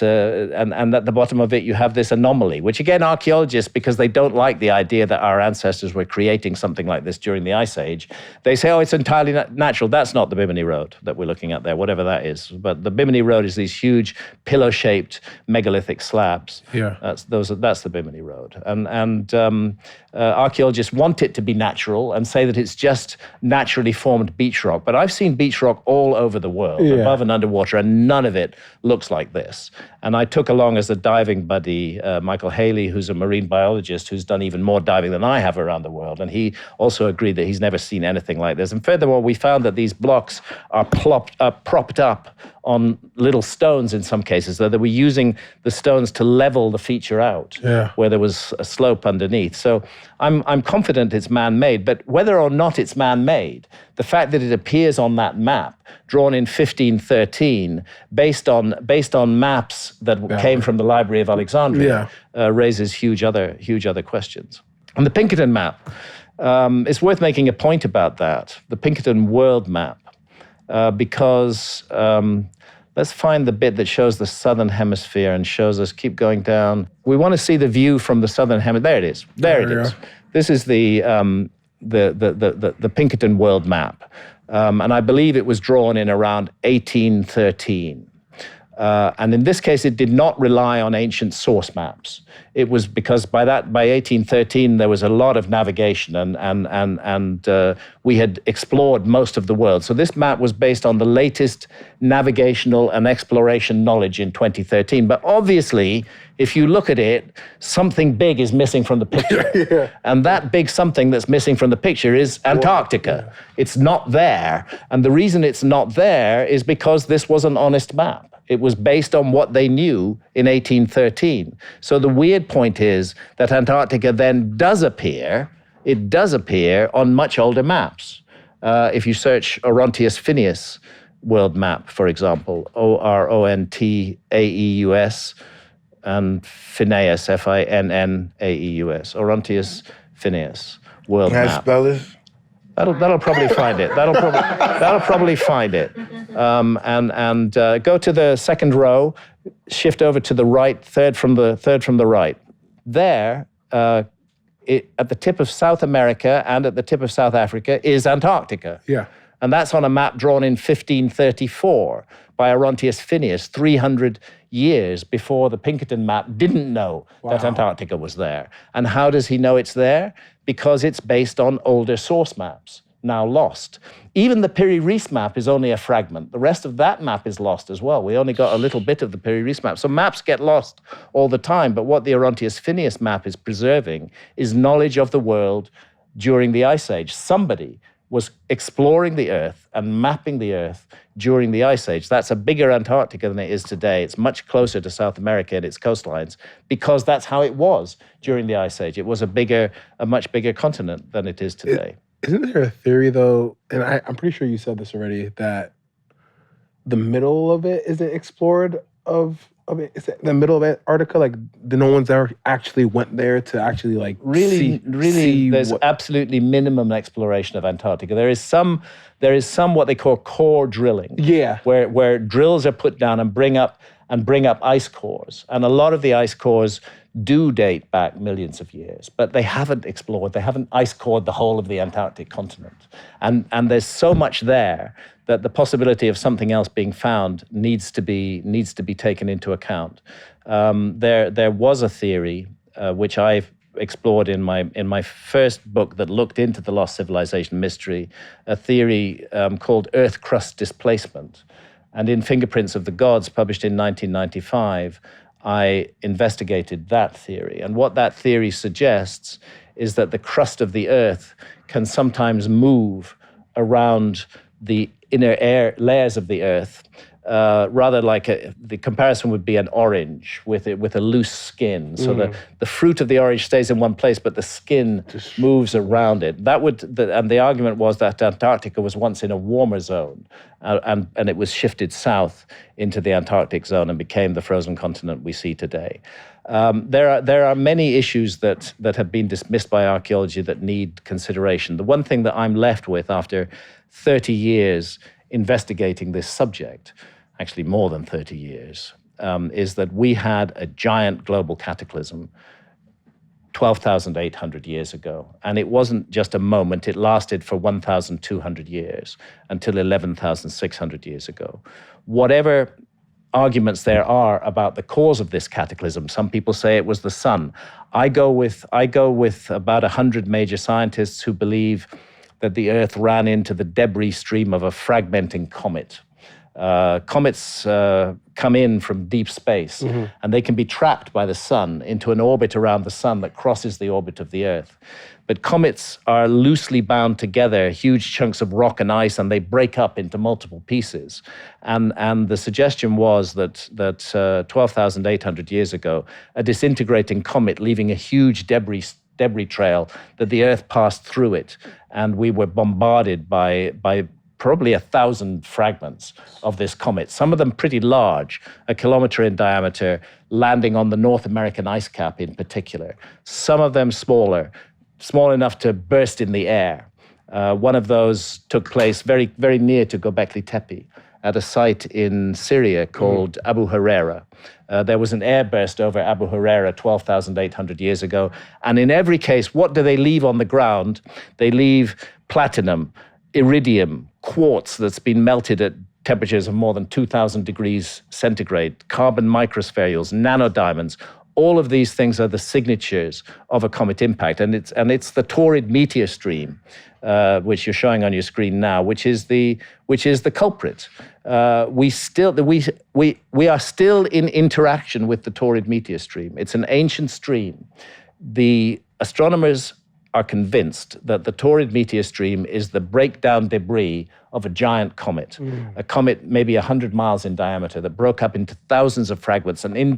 the bottom of it, you have this anomaly, which again, archaeologists, because they don't like the idea that our ancestors were creating something like this during the Ice Age, they say, oh, it's entirely natural. That's not the Bimini Road that we're looking at there, whatever that is. But the Bimini Road is these huge pillow-shaped megalithic slabs. That's the Bimini Road. And archaeologists want it to be natural and say that it's just naturally formed beach rock. But I've seen beach rock all over the world, above and underwater, and none of it looks like this. And I took along as a diving buddy Michael Haley, who's a marine biologist who's done even more diving than I have around the world. And he also agreed that he's never seen anything like this. And furthermore, we found that these blocks are propped up on little stones in some cases, though they were using the stones to level the feature out where there was a slope underneath. So I'm confident it's man-made, but whether or not it's man-made, the fact that it appears on that map, drawn in 1513, based on maps that came from the Library of Alexandria, raises huge other questions. And the Pinkerton map, it's worth making a point about that, the Pinkerton world map, because let's find the bit that shows the southern hemisphere and shows us, keep going down. We want to see the view from the southern hemisphere. There it is. There it is. This is the Pinkerton world map. And I believe it was drawn in around 1813. And in this case, it did not rely on ancient source maps. It was because by 1813, there was a lot of navigation and we had explored most of the world. So this map was based on the latest navigational and exploration knowledge in 2013. But obviously, if you look at it, something big is missing from the picture. And that big something that's missing from the picture is Antarctica. It's not there. And the reason it's not there is because this was an honest map. It was based on what they knew in 1813. So the weird point is that Antarctica then does appear on much older maps. If you search Orontius Phineus world map, for example, Orontaeus, and Phineus, Finnaeus, Orontius Phineus world map. Can I spell this? That'll probably find it. That'll probably find it. And go to the second row, shift over to the right, third from the right. There, at the tip of South America and at the tip of South Africa is Antarctica. And that's on a map drawn in 1534 by Orontius Phineas, 300 years before the Pinkerton map didn't know that Antarctica was there. And how does he know it's there? Because it's based on older source maps, now lost. Even the Piri-Reis map is only a fragment. The rest of that map is lost as well. We only got a little bit of the Piri-Reis map. So maps get lost all the time. But what the Orontius Phineas map is preserving is knowledge of the world during the Ice Age. Somebody was exploring the Earth and mapping the Earth during the Ice Age. That's a bigger Antarctica than it is today. It's much closer to South America and its coastlines because that's how it was during the Ice Age. It was a much bigger continent than it is today. Isn't there a theory, though, and I'm pretty sure you said this already, that the middle of it isn't explored of it? Is it the middle of Antarctica? Like, no one's ever actually went there to actually, like, see there's absolutely minimum exploration of Antarctica. There is some what they call core drilling. Yeah. Where drills are put down and bring up ice cores. And a lot of the ice cores do date back millions of years, but they haven't ice cored the whole of the Antarctic continent. And there's so much there that the possibility of something else being found needs to be taken into account. There was a theory which I've explored in my first book that looked into the lost civilization mystery, a theory called Earth crust displacement. And in Fingerprints of the Gods, published in 1995, I investigated that theory. And what that theory suggests is that the crust of the Earth can sometimes move around the inner air layers of the Earth, rather like the comparison would be an orange with a loose skin. So the fruit of the orange stays in one place, but the skin moves around it. And the argument was that Antarctica was once in a warmer zone, and it was shifted south into the Antarctic zone and became the frozen continent we see today. There are many issues that have been dismissed by archaeology that need consideration. The one thing that I'm left with after 30 years investigating this subject, actually more than 30 years, is that we had a giant global cataclysm 12,800 years ago. And it wasn't just a moment, it lasted for 1,200 years until 11,600 years ago. Whatever arguments there are about the cause of this cataclysm, some people say it was the sun. I go with about 100 major scientists who believe that the Earth ran into the debris stream of a fragmenting comet. Comets come in from deep space, and they can be trapped by the sun into an orbit around the sun that crosses the orbit of the Earth. But comets are loosely bound together, huge chunks of rock and ice, and they break up into multiple pieces. And the suggestion was that 12,800 years ago, a disintegrating comet leaving a huge debris trail, that the Earth passed through it, and we were bombarded by probably 1,000 fragments of this comet, some of them pretty large, a kilometer in diameter, landing on the North American ice cap in particular. Some of them small enough to burst in the air. One of those took place very, very near to Göbekli Tepe at a site in Syria called Abu Huraira. There was an airburst over Abu Huraira 12,800 years ago. And in every case, what do they leave on the ground? They leave platinum, iridium, quartz that's been melted at temperatures of more than 2,000 degrees centigrade, carbon microspherules, nanodiamonds. All of these things are the signatures of a comet impact, and it's the Taurid meteor stream, which you're showing on your screen now, which is the culprit. We are still in interaction with the Taurid meteor stream. It's an ancient stream. The astronomers are convinced that the Taurid meteor stream is the breakdown debris of a giant comet, a comet maybe 100 miles in diameter that broke up into thousands of fragments. And in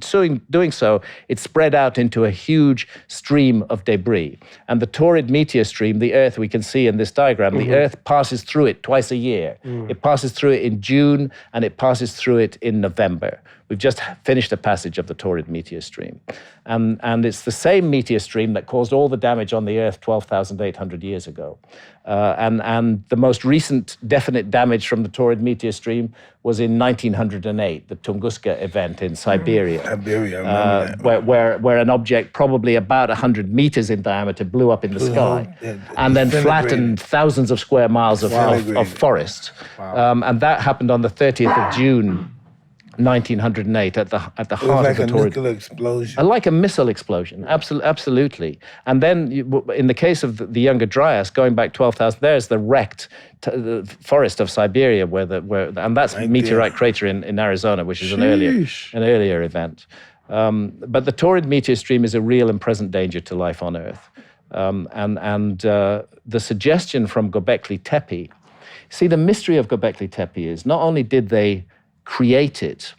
doing so, it spread out into a huge stream of debris. And the Taurid meteor stream, the Earth we can see in this diagram, the Earth passes through it twice a year. It passes through it in June, and it passes through it in November. We've just finished a passage of the Taurid meteor stream. And it's the same meteor stream that caused all the damage on the Earth 12,800 years ago. And the most recent definite definite damage from the Taurid meteor stream was in 1908, the Tunguska event in Siberia. Siberia, I remember that. Where an object probably about 100 meters in diameter blew up in the sky and then flattened thousands of square miles of forest. And that happened on the 30th of June, 1908, at the heart of the Taurid. It was like a nuclear explosion. Like a missile explosion, absolutely. And then, in the case of the Younger Dryas, going back 12,000, there's the wrecked the forest of Siberia, and that's Meteorite Crater in Arizona, which is an earlier event. But the Taurid meteor stream is a real and present danger to life on Earth. The suggestion from Göbekli Tepe, see, the mystery of Göbekli Tepe is not only did they create it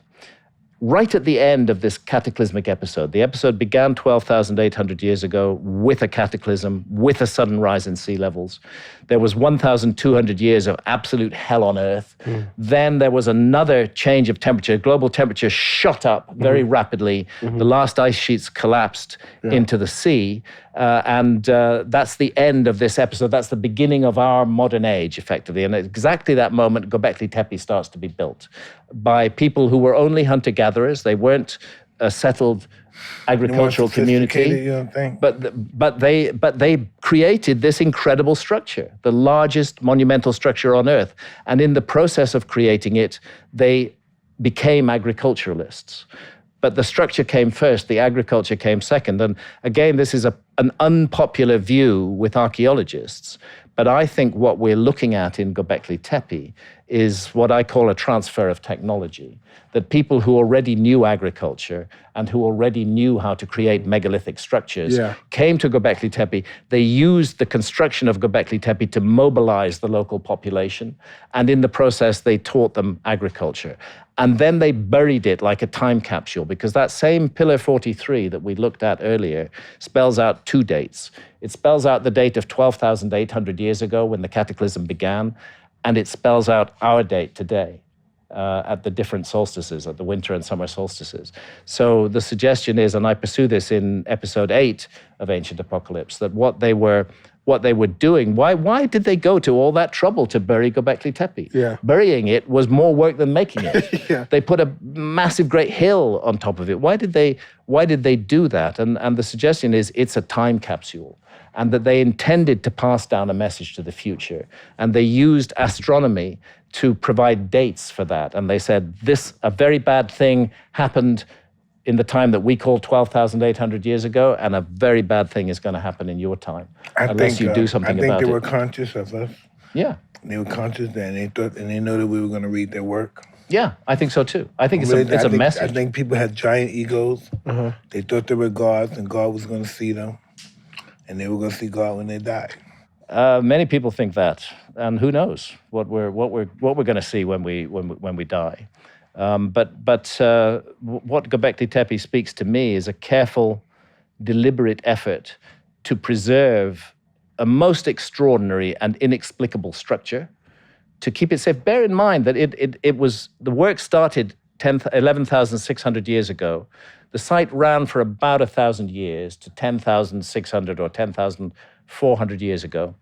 right at the end of this cataclysmic episode. The episode began 12,800 years ago with a cataclysm, with a sudden rise in sea levels. There was 1,200 years of absolute hell on Earth. Then there was another change of temperature. Global temperature shot up very rapidly. The last ice sheets collapsed into the sea. That's the end of this episode. That's the beginning of our modern age, effectively. And at exactly that moment, Göbekli Tepe starts to be built by people who were only hunter-gatherers. They weren't a settled agricultural community, but they created this incredible structure, the largest monumental structure on Earth. And in the process of creating it, they became agriculturalists. But the structure came first, the agriculture came second. And again, this is an unpopular view with archaeologists. But I think what we're looking at in Göbekli Tepe is what I call a transfer of technology, that people who already knew agriculture and who already knew how to create megalithic structures came to Göbekli Tepe. They used the construction of Göbekli Tepe to mobilize the local population, and in the process, they taught them agriculture. And then they buried it like a time capsule, because that same Pillar 43 that we looked at earlier spells out two dates. It spells out the date of 12,800 years ago when the cataclysm began, and it spells out our date today at the different solstices, at the winter and summer solstices. So the suggestion is, and I pursue this in episode 8 of Ancient Apocalypse, that what they were doing, why did they go to all that trouble to bury Göbekli Tepe? Burying it was more work than making it. They put a massive great hill on top of it. Why did they do that? And the suggestion is it's a time capsule, and that they intended to pass down a message to the future. And they used astronomy to provide dates for that. And they said, a very bad thing happened in the time that we call 12,800 years ago, and a very bad thing is going to happen in your time, unless you do something about it. I think they were conscious of us. Yeah. They were conscious, and they know that we were going to read their work. Yeah, I think so too. I think it's a message. I think people had giant egos. They thought they were gods, and God was going to see them, and they were going to see God when they died. Many people think that, and who knows what we're going to see when we die. But what Göbekli Tepe speaks to me is a careful, deliberate effort to preserve a most extraordinary and inexplicable structure, to keep it safe. Bear in mind that the work started 11,600 years ago. The site ran for about 1,000 years to 10,600 or 10,400 years ago.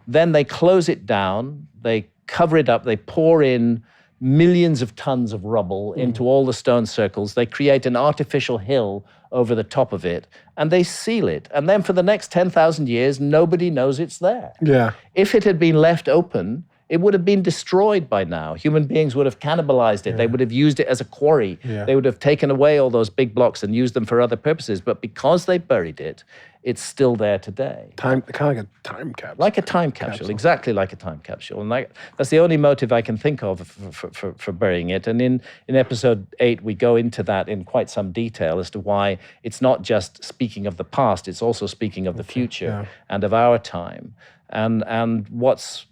Then they close it down, they cover it up, they pour in millions of tons of rubble into all the stone circles. They create an artificial hill over the top of it, and they seal it. And then for the next 10,000 years, nobody knows it's there. Yeah. If it had been left open, it would have been destroyed by now. Human beings would have cannibalized it. They would have used it as a quarry. They would have taken away all those big blocks and used them for other purposes. But because they buried it, it's still there today. Kind of like a time capsule. Like a time capsule, exactly like a time capsule. And that's the only motive I can think of for burying it. And in episode 8, we go into that in quite some detail as to why it's not just speaking of the past, it's also speaking of the future and of our time. And what's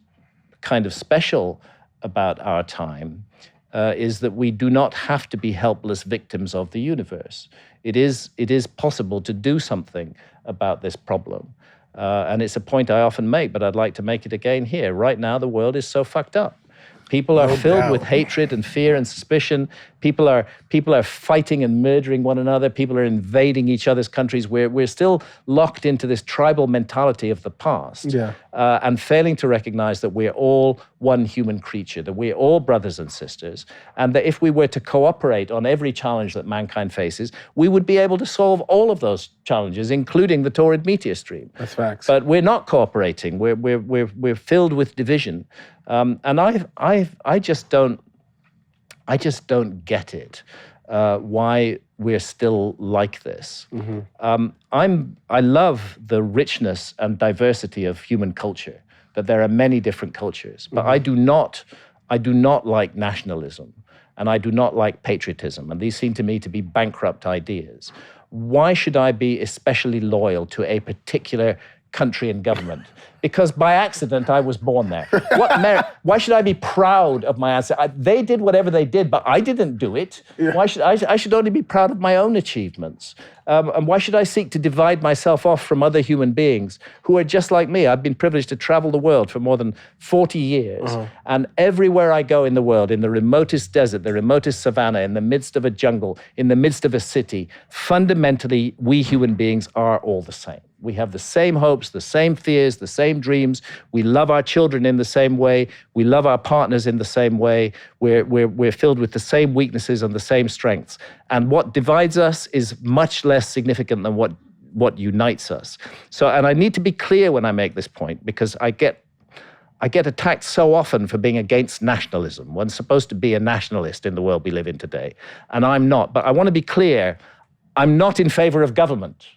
kind of special about our time is that we do not have to be helpless victims of the universe. It is possible to do something about this problem. And it's a point I often make, but I'd like to make it again here. Right now, the world is so fucked up. People are filled with hatred and fear and suspicion. People are fighting and murdering one another. People are invading each other's countries. We're still locked into this tribal mentality of the past, and failing to recognize that we're all one human creature, that we're all brothers and sisters, and that if we were to cooperate on every challenge that mankind faces, we would be able to solve all of those challenges, including the torrid meteor stream. That's facts. But we're not cooperating. We're filled with division, and I just don't get it. Why we're still like this. I love the richness and diversity of human culture, that there are many different cultures, but I do not like nationalism, and I do not like patriotism, and these seem to me to be bankrupt ideas. Why should I be especially loyal to a particular country and government? Because by accident, I was born there. Why should I be proud of my ancestors? They did whatever they did, but I didn't do it. Why should I should only be proud of my own achievements. And why should I seek to divide myself off from other human beings who are just like me? I've been privileged to travel the world for more than 40 years. And everywhere I go in the world, in the remotest desert, the remotest savannah, in the midst of a jungle, in the midst of a city, fundamentally, we human beings are all the same. We have the same hopes, the same fears, the same dreams. We love our children in the same way. We love our partners in the same way. We're filled with the same weaknesses and the same strengths. And what divides us is much less significant than what unites us. So, and I need to be clear when I make this point, because I get attacked so often for being against nationalism. One's supposed to be a nationalist in the world we live in today, and I'm not. But I want to be clear, I'm not in favor of government.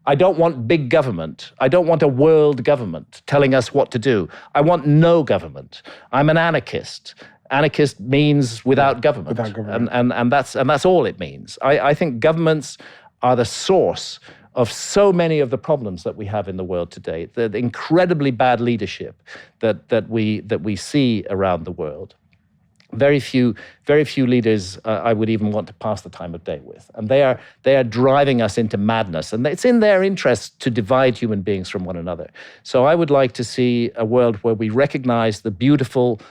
I don't want big government. I don't want a world government telling us what to do. I want no government. I'm an anarchist. Anarchist means without government. Without government. And that's all it means. I think governments are the source of so many of the problems that we have in the world today. The incredibly bad leadership that we see around the world. Very few leaders I would even want to pass the time of day with. And they are driving us into madness. And it's in their interest to divide human beings from one another. So I would like to see a world where we recognize the beautiful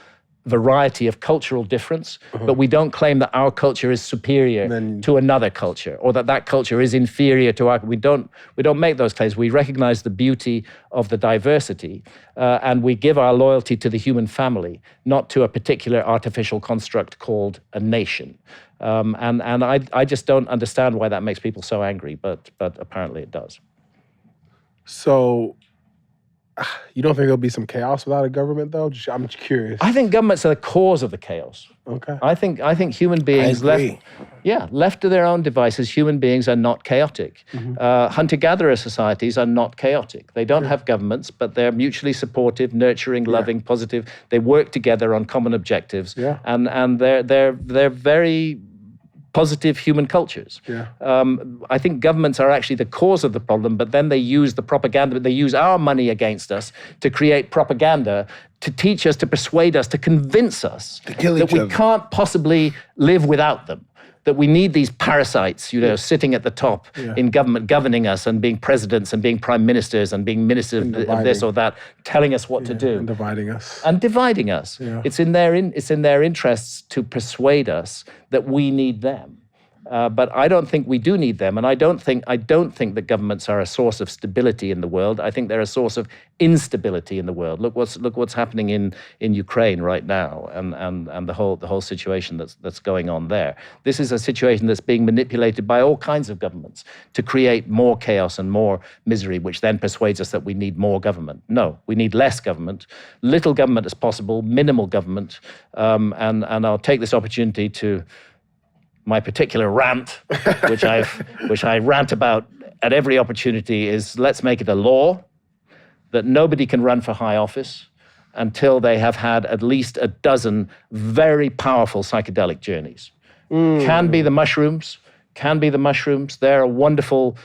variety of cultural difference, but we don't claim that our culture is superior to another culture, or that culture is inferior to our. We don't make those claims. We recognize the beauty of the diversity, and we give our loyalty to the human family, not to a particular artificial construct called a nation. And I just don't understand why that makes people so angry, but apparently it does. So, you don't think there'll be some chaos without a government, though? I'm curious. I think governments are the cause of the chaos. Okay. I think human beings left to their own devices, human beings are not chaotic. Hunter-gatherer societies are not chaotic. They don't have governments, but they're mutually supportive, nurturing, loving, positive. They work together on common objectives, and they're very positive human cultures. I think governments are actually the cause of the problem, but then they use the propaganda, they use our money against us to create propaganda, to teach us, to persuade us, to convince us that we can't possibly live without them, that we need these parasites, sitting at the top in government, governing us and being presidents and being prime ministers and being ministers of this or that, telling us what to do. And dividing us. Yeah. It's in their interests to persuade us that we need them. But I don't think we do need them, and I don't think that governments are a source of stability in the world. I think they're a source of instability in the world. Look what's happening in Ukraine right now, and the whole situation that's going on there. This is a situation that's being manipulated by all kinds of governments to create more chaos and more misery, which then persuades us that we need more government. No, we need less government, little government as possible, minimal government, and I'll take this opportunity to. My particular rant, which I rant about at every opportunity, is let's make it a law that nobody can run for high office until they have had at least a dozen very powerful psychedelic journeys. Can be the mushrooms. They're wonderful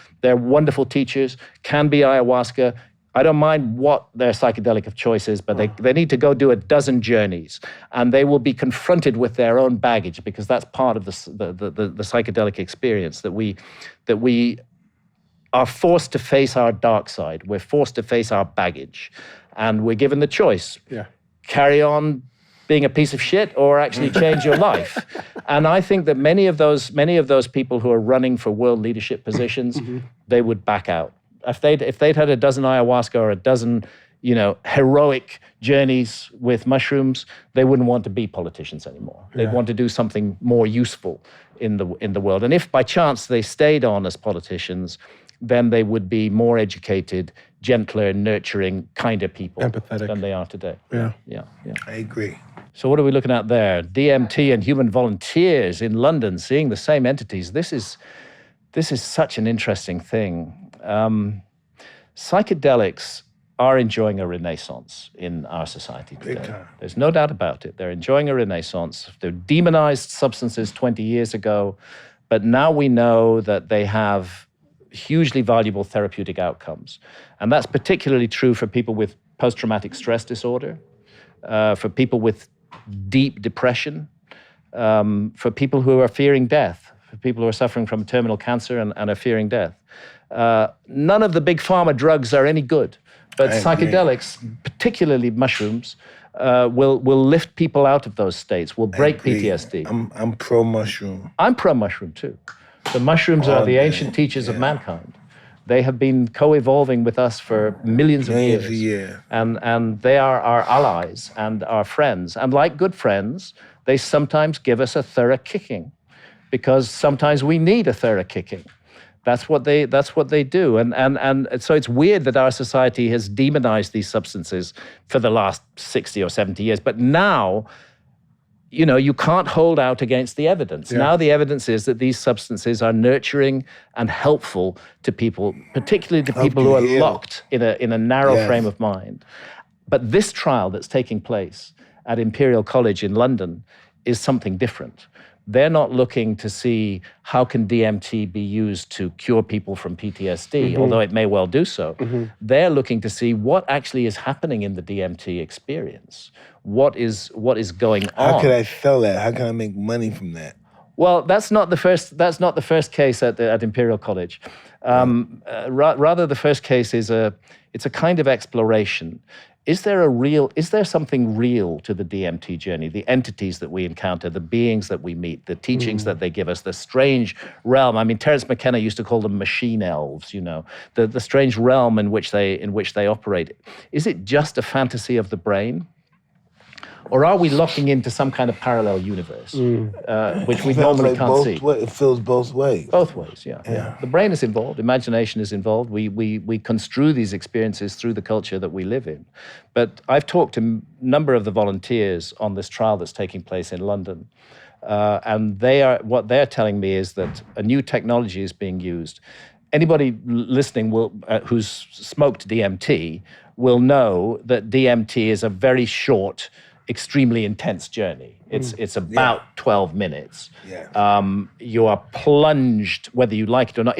teachers. Can be ayahuasca. I don't mind what their psychedelic of choice is, but they need to go do a dozen journeys, and they will be confronted with their own baggage, because that's part of the psychedelic experience, that we are forced to face our dark side. We're forced to face our baggage, and we're given the choice. Carry on being a piece of shit or actually change your life. And I think that many of those people who are running for world leadership positions, they would back out. If they'd had a dozen ayahuasca or a dozen, heroic journeys with mushrooms, they wouldn't want to be politicians anymore. They'd want to do something more useful in the world. And if by chance they stayed on as politicians, then they would be more educated, gentler, nurturing, kinder people Empathetic. than they are today. Yeah. I agree. So what are we looking at there? DMT and human volunteers in London seeing the same entities. This is such an interesting thing. Psychedelics are enjoying a renaissance in our society today. Big time. There's no doubt about it. They're enjoying a renaissance. They're demonized substances 20 years ago, but now we know that they have hugely valuable therapeutic outcomes. And that's particularly true for people with post-traumatic stress disorder, for people with deep depression, for people who are fearing death, for people who are suffering from terminal cancer and are fearing death. None of the big pharma drugs are any good, but psychedelics, particularly mushrooms, will lift people out of those states, will break PTSD. I'm pro-mushroom. I'm pro-mushroom too. The mushrooms are the ancient teachers of mankind. They have been co-evolving with us for millions of years. And they are our allies and our friends. And like good friends, they sometimes give us a thorough kicking, because sometimes we need a thorough kicking. That's what they do. And so it's weird that our society has demonized these substances for the last 60 or 70 years. But now, you can't hold out against the evidence. Yeah. Now the evidence is that these substances are nurturing and helpful to people, particularly to people who are locked in a narrow frame of mind. But this trial that's taking place at Imperial College in London is something different. They're not looking to see how can DMT be used to cure people from PTSD, although it may well do so. They're looking to see what actually is happening in the DMT experience. What is going on? How can I sell that? How can I make money from that? Well, that's not the first case at Imperial College. Rather, the first case is it's a kind of exploration. Is there something real to the DMT journey, the entities that we encounter, the beings that we meet, the teachings that they give us, the strange realm? I mean, Terence McKenna used to call them machine elves, the strange realm in which they operate. Is it just a fantasy of the brain? Or are we locking into some kind of parallel universe, which we normally can't see? It feels both ways. Both ways, yeah. The brain is involved. Imagination is involved. We construe these experiences through the culture that we live in. But I've talked to a number of the volunteers on this trial that's taking place in London, and what they're telling me is that a new technology is being used. Anybody listening who's smoked DMT will know that DMT is a very short, extremely intense journey. It's about 12 minutes. You are plunged, whether you like it or not.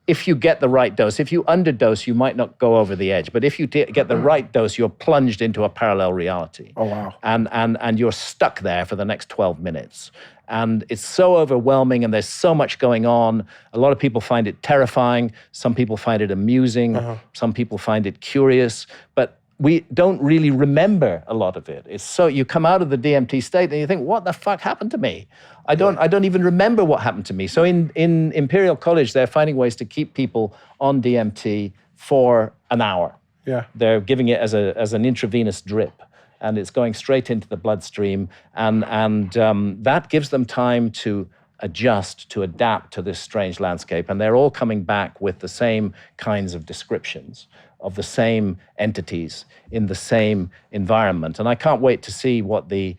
If you get the right dose, if you underdose, you might not go over the edge. But if you get the right dose, you're plunged into a parallel reality. Oh, wow. And you're stuck there for the next 12 minutes. And it's so overwhelming, and there's so much going on. A lot of people find it terrifying. Some people find it amusing. Some people find it curious. But we don't really remember a lot of it. It's so you come out of the DMT state and you think, what the fuck happened to me? I don't even remember what happened to me. So in Imperial College, they're finding ways to keep people on DMT for an hour. Yeah. They're giving it as an intravenous drip, and it's going straight into the bloodstream, and that gives them time to adjust, to adapt to this strange landscape. And they're all coming back with the same kinds of descriptions of the same entities in the same environment. And I can't wait to see what the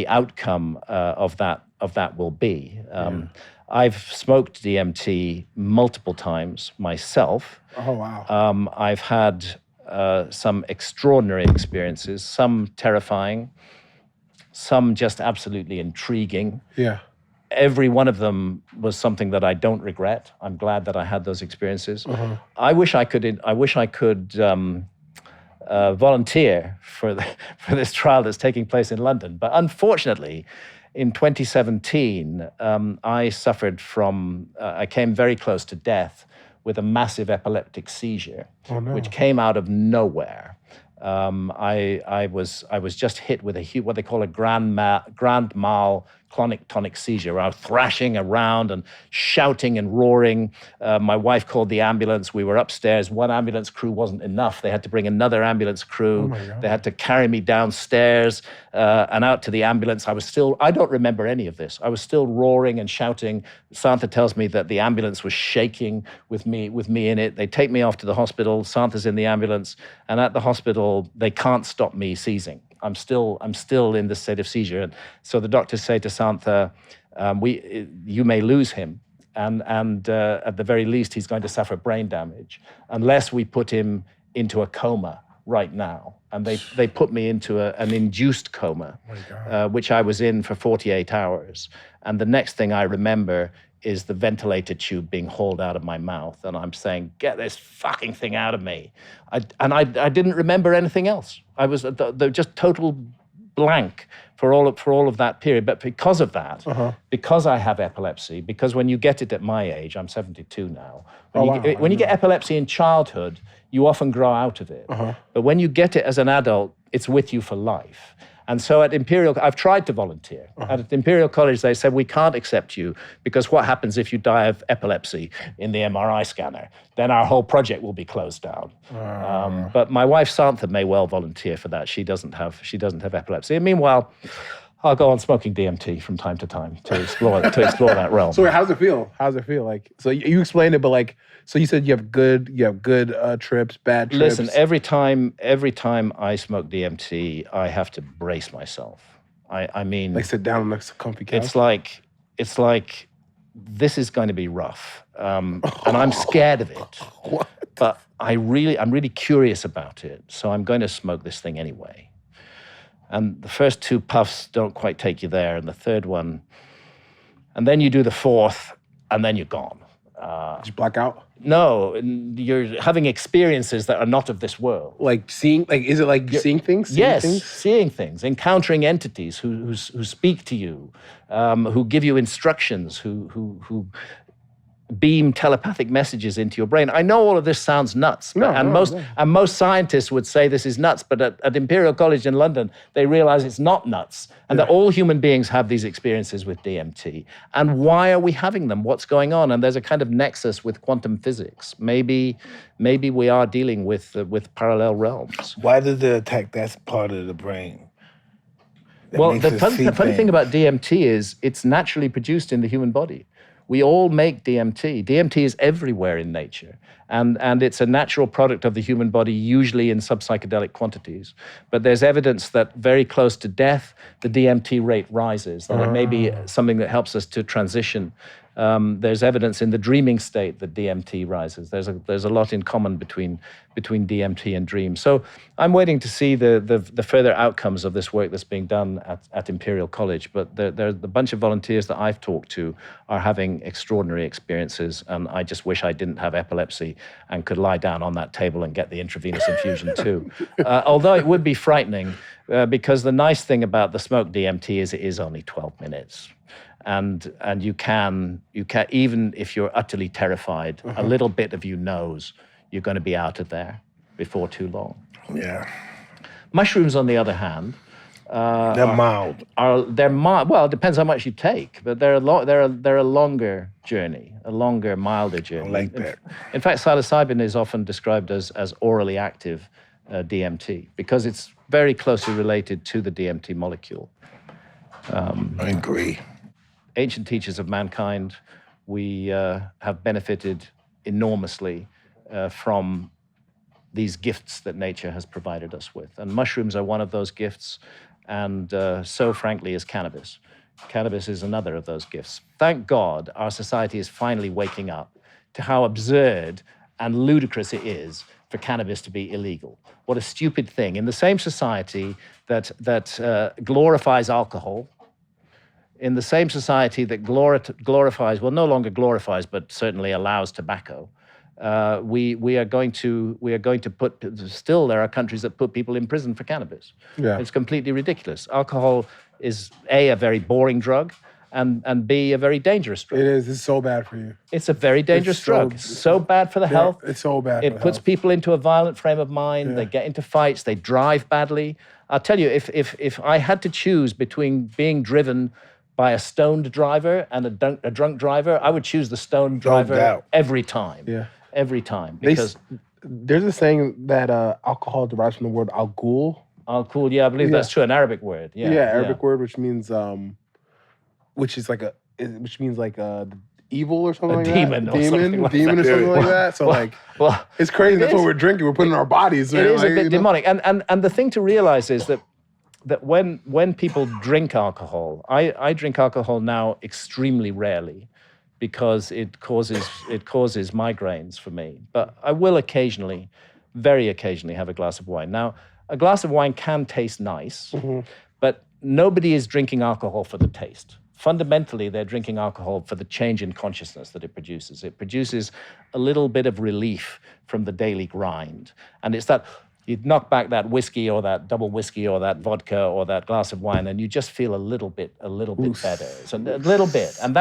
outcome of that will be. I've smoked DMT multiple times myself. Oh, wow. I've had some extraordinary experiences, some terrifying, some just absolutely intriguing. Yeah. Every one of them was something that I don't regret. I'm glad that I had those experiences. I wish I could volunteer for this trial that's taking place in London. But unfortunately, in 2017, I suffered from. I came very close to death with a massive epileptic seizure, which came out of nowhere. I was just hit with what they call a grand mal clonic-tonic seizure, where I was thrashing around and shouting and roaring. My wife called the ambulance. We were upstairs. One ambulance crew wasn't enough. They had to bring another ambulance crew. They had to carry me downstairs and out to the ambulance. I don't remember any of this. I was still roaring and shouting. Santha tells me that the ambulance was shaking with me in it. They take me off to the hospital. Santha's in the ambulance. And at the hospital, they can't stop me seizing. I'm still in this state of seizure. And so the doctors say to Santha, you may lose him. And at the very least, he's going to suffer brain damage unless we put him into a coma right now. And they put me into an induced coma, which I was in for 48 hours. And the next thing I remember is the ventilator tube being hauled out of my mouth. And I'm saying, get this fucking thing out of me. I didn't remember anything else. I was just total blank for all of that period. But because of that, because I have epilepsy, because when you get it at my age, I'm 72 now, when you get epilepsy in childhood, you often grow out of it. But when you get it as an adult, it's with you for life. And so at Imperial, I've tried to volunteer. At Imperial College, they said, we can't accept you because what happens if you die of epilepsy in the MRI scanner? Then our whole project will be closed down. But my wife, Santha, may well volunteer for that. She doesn't have epilepsy. And meanwhile, I'll go on smoking DMT from time to time to explore that realm. So how does it feel? How does it feel? Like, so you explained it, but like, so you said you have good trips, bad trips. Listen, every time I smoke DMT, I have to brace myself. I mean, like sit down on a comfy couch. It's like this is going to be rough, and I'm scared of it. What? But I'm really curious about it, so I'm going to smoke this thing anyway. And the first 2 puffs don't quite take you there, and the third one, and then you do the fourth, and then you're gone. Did you black out? No, you're having experiences that are not of this world. Like seeing, like is it like seeing things? Seeing things, encountering entities who speak to you, who give you instructions, who beam telepathic messages into your brain. I know all of this sounds nuts, most scientists would say this is nuts, but at Imperial College in London, they realize it's not nuts, and that all human beings have these experiences with DMT. And why are we having them? What's going on? And there's a kind of nexus with quantum physics. Maybe we are dealing with parallel realms. Why does it attack that part of the brain? Well, the funny thing about DMT is it's naturally produced in the human body. We all make DMT. DMT is everywhere in nature, and it's a natural product of the human body, usually in subpsychedelic quantities. But there's evidence that very close to death, the DMT rate rises, that it may be something that helps us to transition. There's evidence in the dreaming state that DMT rises. There's a lot in common between DMT and dreams. So I'm waiting to see the further outcomes of this work that's being done at Imperial College. But the bunch of volunteers that I've talked to are having extraordinary experiences, and I just wish I didn't have epilepsy and could lie down on that table and get the intravenous infusion too. Although it would be frightening, because the nice thing about the smoked DMT is it is only 12 minutes. And you can even if you're utterly terrified, a little bit of you knows you're going to be out of there before too long. Yeah. Mushrooms, on the other hand, they're mild. They're mild. Well, it depends how much you take, but they're a longer journey, a longer, milder journey. I like that. In fact, psilocybin is often described as orally active DMT because it's very closely related to the DMT molecule. I agree. Ancient teachers of mankind, we have benefited enormously from these gifts that nature has provided us with. And mushrooms are one of those gifts, and so frankly is cannabis. Cannabis is another of those gifts. Thank God our society is finally waking up to how absurd and ludicrous it is for cannabis to be illegal. What a stupid thing. In the same society that glorifies alcohol, in the same society that glorifies, well, no longer glorifies, but certainly allows tobacco, we are going to put, still there are countries that put people in prison for cannabis. Yeah. It's completely ridiculous. Alcohol is a very boring drug, and B, a very dangerous drug. It is. It's so bad for you. It's a very dangerous drug. It's so bad for the health. It's so bad for It puts people into a violent frame of mind. Yeah. They get into fights. They drive badly. I'll tell you, if I had to choose between being driven by a stoned driver and a drunk driver, I would choose the stoned driver doubt. every time. Yeah. Every time. They Because there's a saying that alcohol derives from the word al-ghul. Al-Ghul, yeah, I believe that's true. An Arabic word. Yeah, Arabic word, which means which means like evil or something like demon that. or something like demon that. or something like that. So Well, it's crazy. That's is. what we're drinking. We're putting in our bodies. It is a bit demonic. And the thing to realize is that when people drink alcohol, I drink alcohol now extremely rarely because it causes migraines for me. But I will occasionally, very occasionally, have a glass of wine. Now, a glass of wine can taste nice, but nobody is drinking alcohol for the taste. Fundamentally, they're drinking alcohol for the change in consciousness that it produces. It produces a little bit of relief from the daily grind. And it's that you knock back that whiskey or that double whiskey or that vodka or that glass of wine, and you just feel a little bit better. So a little bit. And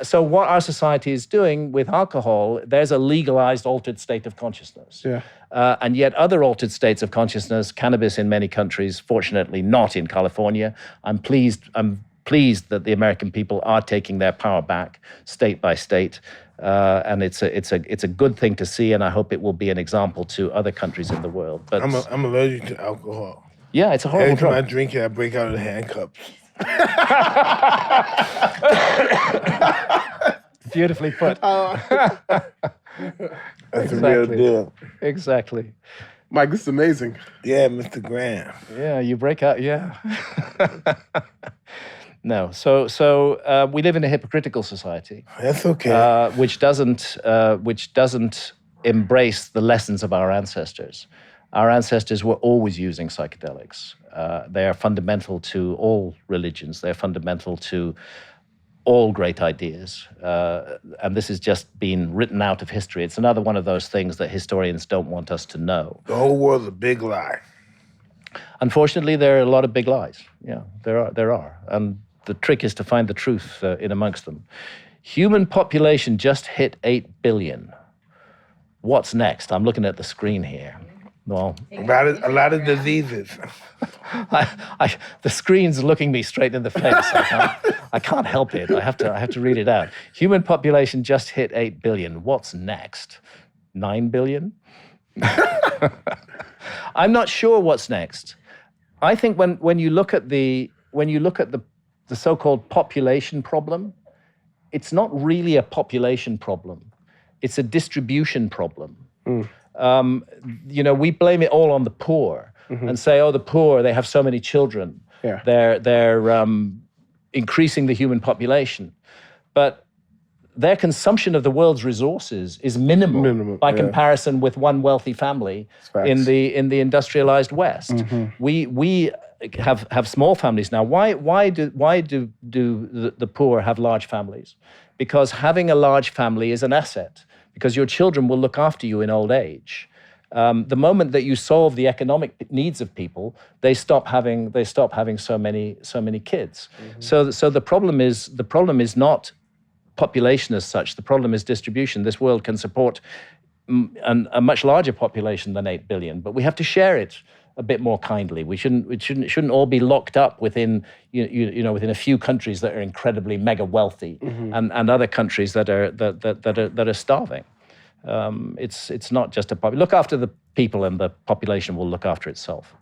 so what our society is doing with alcohol, there's a legalized altered state of consciousness. Yeah. And yet other altered states of consciousness, cannabis in many countries, fortunately not in California. I'm pleased that the American people are taking their power back state by state. And it's a good thing to see, and I hope it will be an example to other countries in the world. But I'm allergic to alcohol. yeah, it's a horrible Every time I drug. drink it, I break out of the handcuffs. Beautifully put. That's a real deal. Exactly. Mike, this is amazing. Yeah, Mr. Graham. Yeah, you break out. Yeah. No. So we live in a hypocritical society, That's okay. which doesn't embrace the lessons of our ancestors. Our ancestors were always using psychedelics. They are fundamental to all religions. They're fundamental to all great ideas. And this has just been written out of history. It's another one of those things that historians don't want us to know. The whole world's a big lie. Unfortunately, there are a lot of big lies. Yeah, there are. And the trick is to find the truth in amongst them. Human population just hit 8 billion. What's next? I'm looking at the screen here. Well, A lot of diseases. the screen's looking me straight in the face. I can't help it. I have to read it out. Human population just hit 8 billion. What's next? 9 billion? I'm not sure what's next. I think when you look at the so-called population problem, it's not really a population problem. It's a distribution problem. We blame it all on the poor and say, oh, the poor, they have so many children. Yeah. They're increasing the human population. But their consumption of the world's resources is minimal by comparison with one wealthy family in the industrialized West. We have small families now. Why do the poor have large families? Because having a large family is an asset, because your children will look after you in old age. The moment that you solve the economic needs of people, they stop having so many kids. So the problem is not population as such. The problem is distribution. This world can support a much larger population than 8 billion, but we have to share it a bit more kindly. We shouldn't all be locked up within within a few countries that are incredibly mega wealthy and other countries that are starving. It's not just look after the people, and the population will look after itself.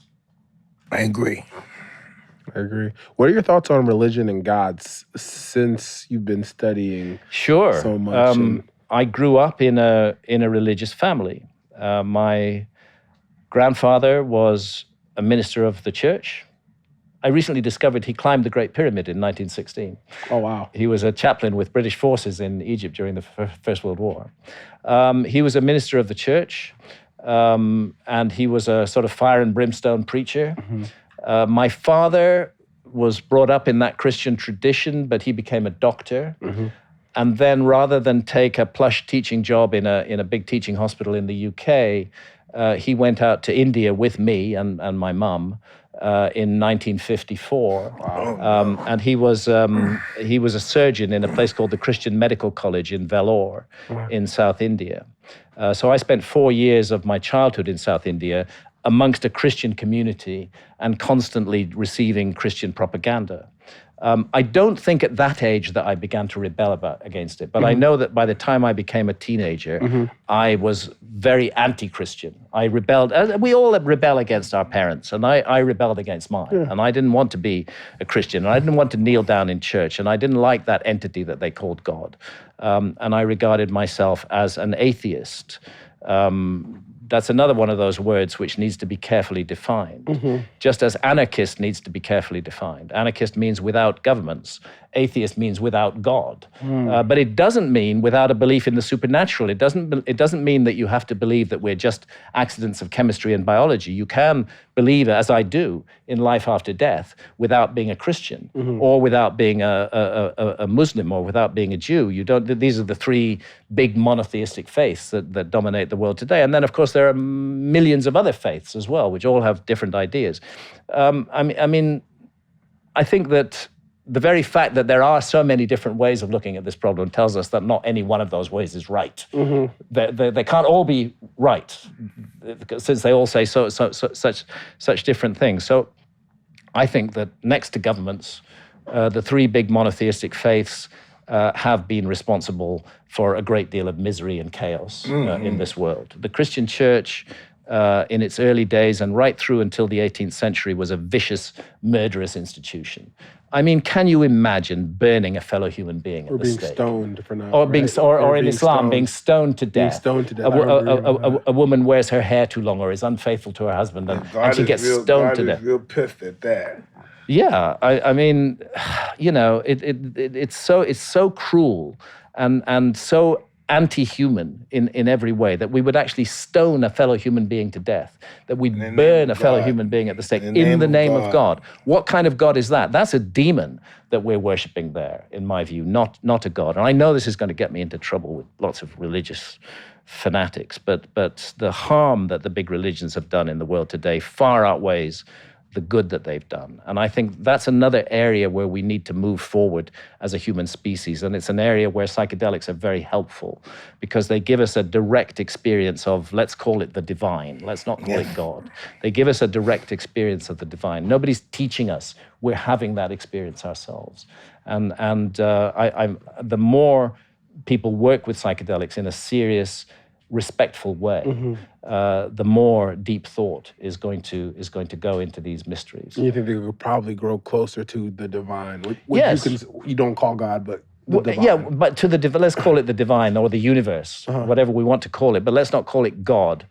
I agree. What are your thoughts on religion and gods since you've been studying so much? I grew up in a religious family. My grandfather was a minister of the church. I recently discovered he climbed the Great Pyramid in 1916. Oh, wow. He was a chaplain with British forces in Egypt during the First World War. He was a minister of the church, and he was a sort of fire and brimstone preacher. My father was brought up in that Christian tradition, but he became a doctor. And then rather than take a plush teaching job in a big teaching hospital in the UK, he went out to India with me and my mum in 1954. Wow. And he was a surgeon in a place called the Christian Medical College in Vellore in South India. So I spent 4 years of my childhood in South India amongst a Christian community and constantly receiving Christian propaganda. I don't think at that age that I began to rebel against it, but I know that by the time I became a teenager, I was very anti-Christian. I rebelled. We all rebel against our parents, and I rebelled against mine. And I didn't want to be a Christian, and I didn't want to kneel down in church, and I didn't like that entity that they called God. And I regarded myself as an atheist. That's another one of those words which needs to be carefully defined, just as anarchist needs to be carefully defined. Anarchist means without governments. Atheist means without God. But it doesn't mean without a belief in the supernatural. It doesn't mean that you have to believe that we're just accidents of chemistry and biology. You can believe, as I do, in life after death without being a Christian or without being a Muslim or without being a Jew. These are the three big monotheistic faiths that dominate the world today. And then, of course, there are millions of other faiths as well, which all have different ideas. I think that the very fact that there are so many different ways of looking at this problem tells us that not any one of those ways is right. They can't all be right, since they all say such different things. So I think that next to governments, the three big monotheistic faiths have been responsible for a great deal of misery and chaos in this world. The Christian church, in its early days and right through until the 18th century, was a vicious, murderous institution. I mean, can you imagine burning a fellow human being at the stake? Or being stoned for not, or in Islam, being stoned to death. Being stoned to death. A woman wears her hair too long or is unfaithful to her husband, and she gets stoned to death. God is real pissed at that. Yeah, I mean, you know, it's so cruel and so anti-human in every way that we would actually stone a fellow human being to death, that we'd burn a fellow human being at the stake in the name of God. What kind of God is that? That's a demon that we're worshiping there, in my view, not a God. And I know this is going to get me into trouble with lots of religious fanatics, but the harm that the big religions have done in the world today far outweighs the good that they've done. And I think that's another area where we need to move forward as a human species. And it's an area where psychedelics are very helpful because they give us a direct experience of, let's call it the divine. Let's not call it God. They give us a direct experience of the divine. Nobody's teaching us. We're having that experience ourselves. And the more people work with psychedelics in a serious, respectful way, the more deep thought is going to go into these mysteries. And you think they could probably grow closer to the divine? Yes. You don't call God, but the divine. Yeah, but to let's call it the divine or the universe, whatever we want to call it, but let's not call it God.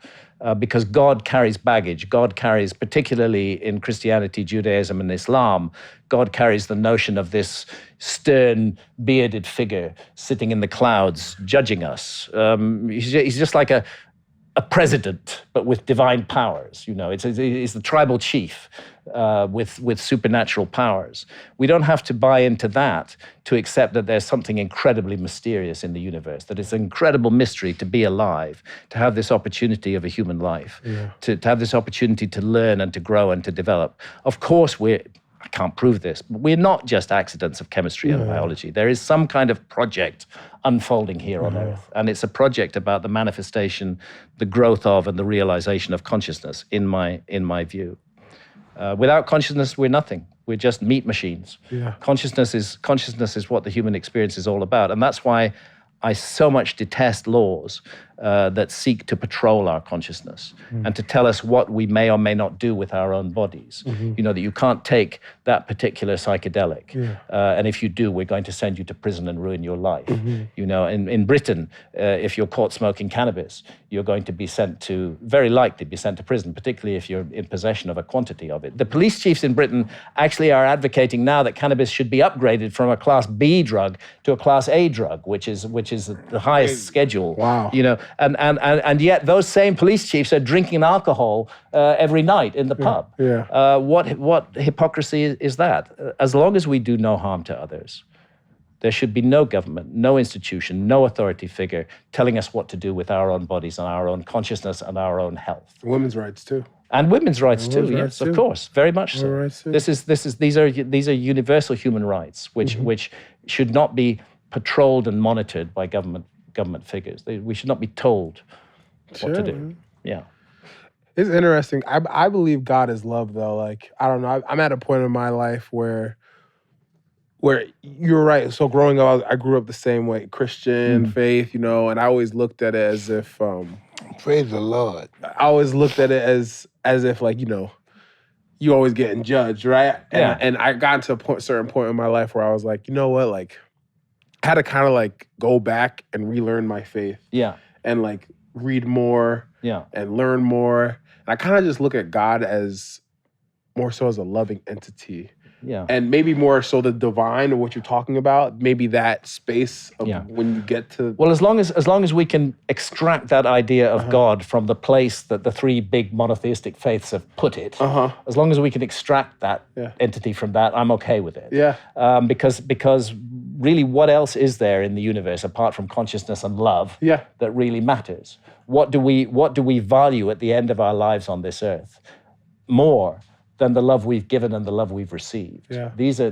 Because God carries baggage. God carries, particularly in Christianity, Judaism, and Islam, God carries the notion of this stern, bearded figure sitting in the clouds, judging us. He's just like a president, but with divine powers. You know, it's the tribal chief with supernatural powers. We don't have to buy into that to accept that there's something incredibly mysterious in the universe, that it's an incredible mystery to be alive, to have this opportunity of a human life, to have this opportunity to learn and to grow and to develop. Of course, I can't prove this, but we're not just accidents of chemistry and biology. There is some kind of project unfolding here on Earth. And it's a project about the manifestation, the growth of, and the realization of consciousness, in my view. Without consciousness, we're nothing. We're just meat machines. Yeah. Consciousness is what the human experience is all about. And that's why I so much detest laws that seek to patrol our consciousness and to tell us what we may or may not do with our own bodies. You know, that you can't take that particular psychedelic. And if you do, we're going to send you to prison and ruin your life. You know, in Britain, if you're caught smoking cannabis, you're going to be very likely be sent to prison, particularly if you're in possession of a quantity of it. The police chiefs in Britain actually are advocating now that cannabis should be upgraded from a Class B drug to a Class A drug, which is the highest schedule. Wow. You know, and yet those same police chiefs are drinking alcohol every night in the pub. What hypocrisy is that? As long as we do no harm to others, there should be no government, no institution, no authority figure telling us what to do with our own bodies and our own consciousness and our own health. Women's rights too. And women's rights too. Yes, of course, very much so. These are universal human rights, which should not be patrolled and monitored by government figures. We should not be told what to do. Man. Yeah. It's interesting. I believe God is love, though. Like, I don't know. I'm at a point in my life where where you're right. So growing up, I grew up the same way, Christian faith, and I always looked at it as if, Praise the Lord. I always looked at it as if like, you always getting judged, right? And I got to a certain point in my life where I was like, you know what, like, I had to kind of like go back and relearn my faith. Yeah. And like read more. Yeah. And learn more. And I kind of just look at God as more so as a loving entity. Yeah. And maybe more so the divine or what you're talking about, maybe that space of when you get to... Well, as long as we can extract that idea of God from the place that the three big monotheistic faiths have put it, as long as we can extract that entity from that, I'm okay with it. Yeah. Because really, what else is there in the universe apart from consciousness and love that really matters? What do we value at the end of our lives on this earth more than the love we've given and the love we've received? Yeah. These are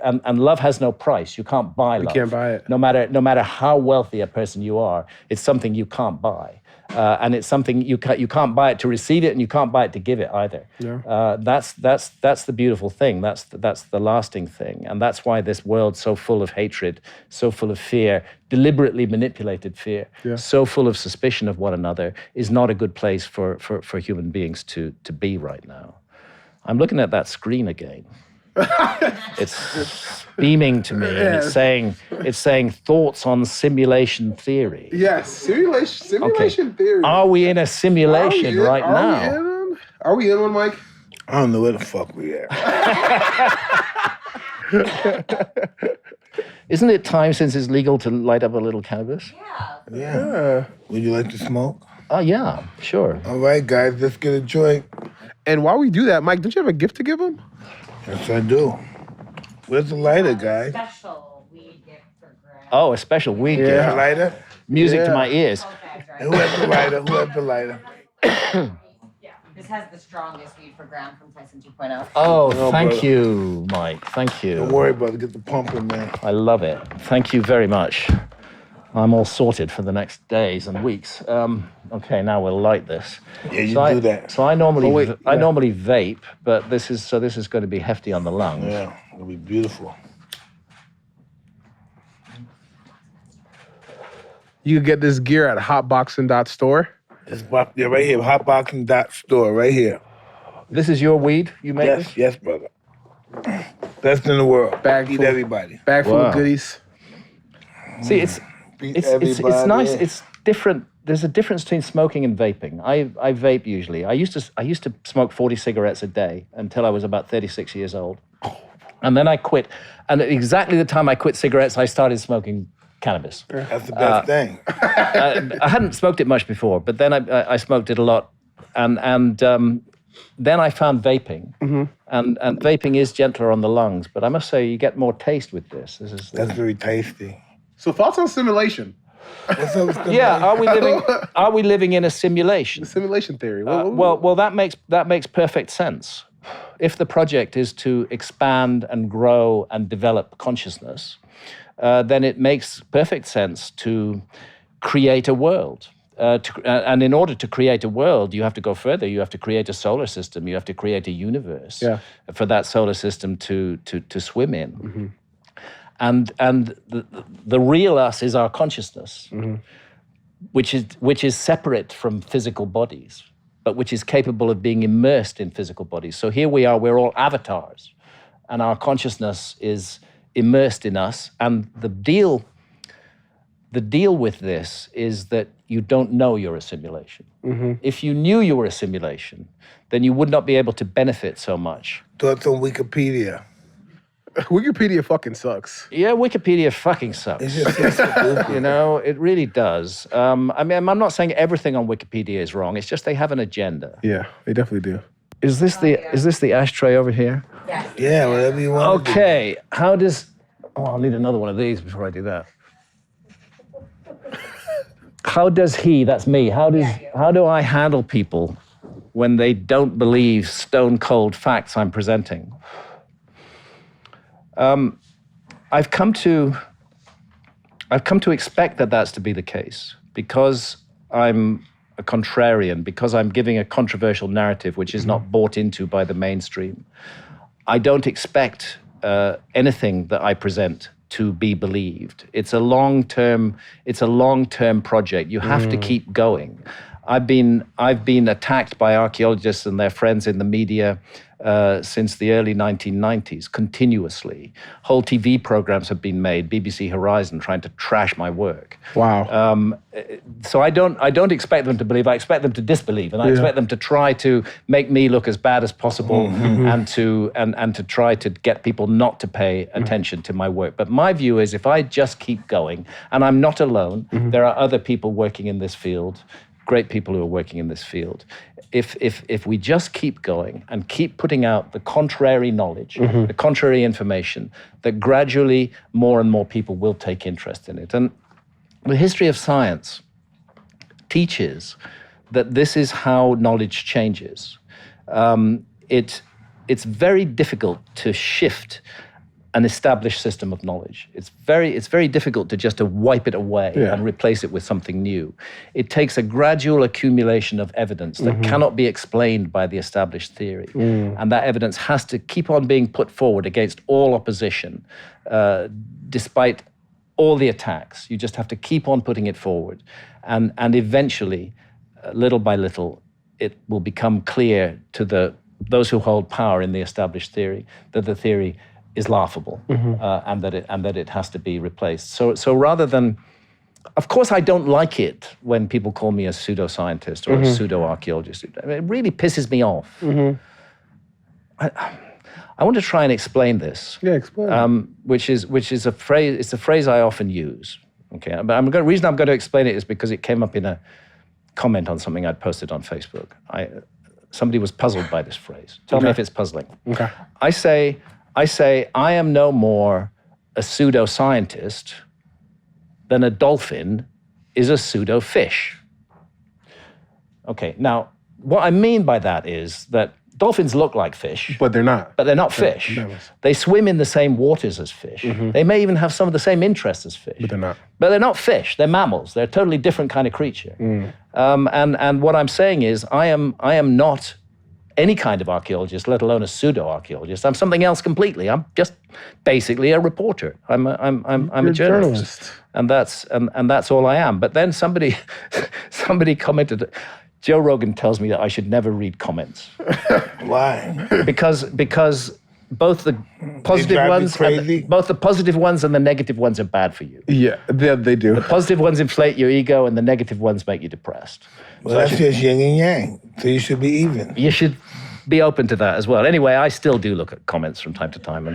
and love has no price. You can't buy love. You can't buy it. No matter how wealthy a person you are, it's something you can't buy. And it's something you can't buy it to receive it, and you can't buy it to give it either. Yeah. That's the beautiful thing. That's the lasting thing, and that's why this world's so full of hatred, so full of fear, deliberately manipulated fear, so full of suspicion of one another, is not a good place for human beings to be right now. I'm looking at that screen again. It's beaming to me, and it's saying thoughts on simulation theory. Yes, simulation theory. Are we in a simulation right now? Are we in one, Mike? I don't know where the fuck we at. Isn't it time since it's legal to light up a little cannabis? Yeah. Would you like to smoke? Oh, yeah, sure. All right, guys, let's get a joint. And while we do that, Mike, don't you have a gift to give him? Yes, I do. Where's the lighter, guys? Special weed gift for Graham. Oh, a special weed Yeah. gift. Lighter? Music to my ears. Okay, Who has the lighter? Who has the lighter? This has the strongest weed for Graham from Tyson 2.0. Oh, thank brother. you, Mike. Thank you. Don't worry about it. Get the pumping, man. I love it. Thank you very much. I'm all sorted for the next days and weeks. Okay, now we'll light this. Yeah, you do that. So I normally I normally vape, but this is going to be hefty on the lungs. Yeah, it'll be beautiful. You can get this gear at hotboxin.store. It's right here, hotboxing.store, right here. This is your weed you make? Yes, yes, brother. Best in the world. Bag Eat full. everybody. Bag full Wow. of goodies. See, it's nice. It's different. There's a difference between smoking and vaping. I vape usually. I used to smoke 40 cigarettes a day until I was about 36 years old, and then I quit. And at exactly the time I quit cigarettes, I started smoking cannabis. That's the best thing. I hadn't smoked it much before, but then I smoked it a lot, and then I found vaping, and vaping is gentler on the lungs. But I must say, you get more taste with this. That's very tasty. So thoughts on simulation? What's up with the Yeah, are we living in a simulation? The simulation theory. Well, that makes perfect sense. If the project is to expand and grow and develop consciousness, then it makes perfect sense to create a world. And in order to create a world, you have to go further. You have to create a solar system. You have to create a universe for that solar system to swim in. Mm-hmm. And the real us is our consciousness, which is separate from physical bodies, but which is capable of being immersed in physical bodies. So here we are, we're all avatars, and our consciousness is immersed in us. And the deal with this is that you don't know you're a simulation. If you knew you were a simulation, then you would not be able to benefit so much. Thoughts on Wikipedia? Wikipedia fucking sucks. Yeah, Wikipedia fucking sucks. It's just so stupid. You know, it really does. I mean, I'm not saying everything on Wikipedia is wrong. It's just they have an agenda. Yeah, they definitely do. Is this the ashtray over here? Yeah, whatever you want. Okay. How does? Oh, I'll need another one of these before I do that. How does he? That's me. How do I handle people when they don't believe stone cold facts I'm presenting? I've come to expect that that's to be the case because I'm a contrarian, because I'm giving a controversial narrative which is not bought into by the mainstream. I don't expect anything that I present to be believed. It's a long-term project. You have to keep going. I've been attacked by archaeologists and their friends in the media since the early 1990s, continuously. Whole TV programs have been made, BBC Horizon, trying to trash my work. Wow. So I don't expect them to believe. I expect them to disbelieve, and I expect them to try to make me look as bad as possible, and to try to get people not to pay attention to my work. But my view is, if I just keep going, and I'm not alone, there are other people working in this field, great people who are working in this field. If we just keep going and keep putting out the contrary knowledge, the contrary information, that gradually more and more people will take interest in it. And the history of science teaches that this is how knowledge changes. It's very difficult to shift an established system of knowledge. It's very difficult to just wipe it away and replace it with something new. It takes a gradual accumulation of evidence that cannot be explained by the established theory. And that evidence has to keep on being put forward against all opposition, despite all the attacks. You just have to keep on putting it forward. And eventually, little by little, it will become clear to those who hold power in the established theory that the theory is laughable, and that it has to be replaced. So rather than, of course, I don't like it when people call me a pseudoscientist or a pseudo-archaeologist. It really pisses me off. I want to try and explain this. Yeah, explain. Which is a phrase. It's a phrase I often use. Okay, but the reason I'm going to explain it is because it came up in a comment on something I'd posted on Facebook. Somebody was puzzled by this phrase. Tell me if it's puzzling. Okay. I say, I am no more a pseudoscientist than a dolphin is a pseudo-fish. Okay, now, what I mean by that is that dolphins look like fish. But they're not. But they're not fish. They swim in the same waters as fish. They may even have some of the same interests as fish. But they're not. But they're not fish. They're mammals. They're a totally different kind of creature. And what I'm saying is, I am not any kind of archaeologist, let alone a pseudo-archaeologist. I'm something else completely. I'm just basically a reporter. I'm a journalist. And that's all I am. But then somebody commented, Joe Rogan tells me that I should never read comments. Why? Because both the positive ones and the negative ones are bad for you. Yeah, they do. The positive ones inflate your ego, and the negative ones make you depressed. Well, that's just yin and yang. So you should be even. You should be open to that as well. Anyway, I still do look at comments from time to time,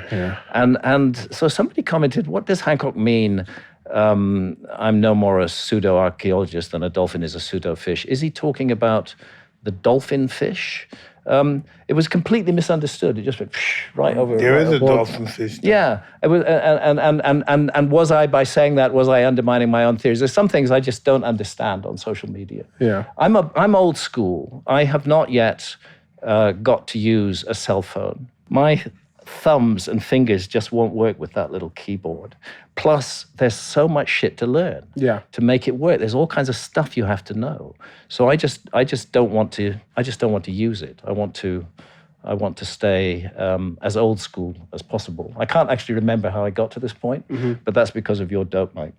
and so somebody commented, "What does Hancock mean? I'm no more a pseudo-archaeologist than a dolphin is a pseudo-fish." Is he talking about the dolphin fish? It was completely misunderstood. It just went right over. There is a dolphin fish. Yeah, it was, and was I, by saying that, was I undermining my own theories? There's some things I just don't understand on social media. Yeah, I'm old school. I have not yet got to use a cell phone. My thumbs and fingers just won't work with that little keyboard. Plus, there's so much shit to learn to make it work. There's all kinds of stuff you have to know. So I just don't want to use it. I want to stay as old school as possible. I can't actually remember how I got to this point, but that's because of your dope, Mike.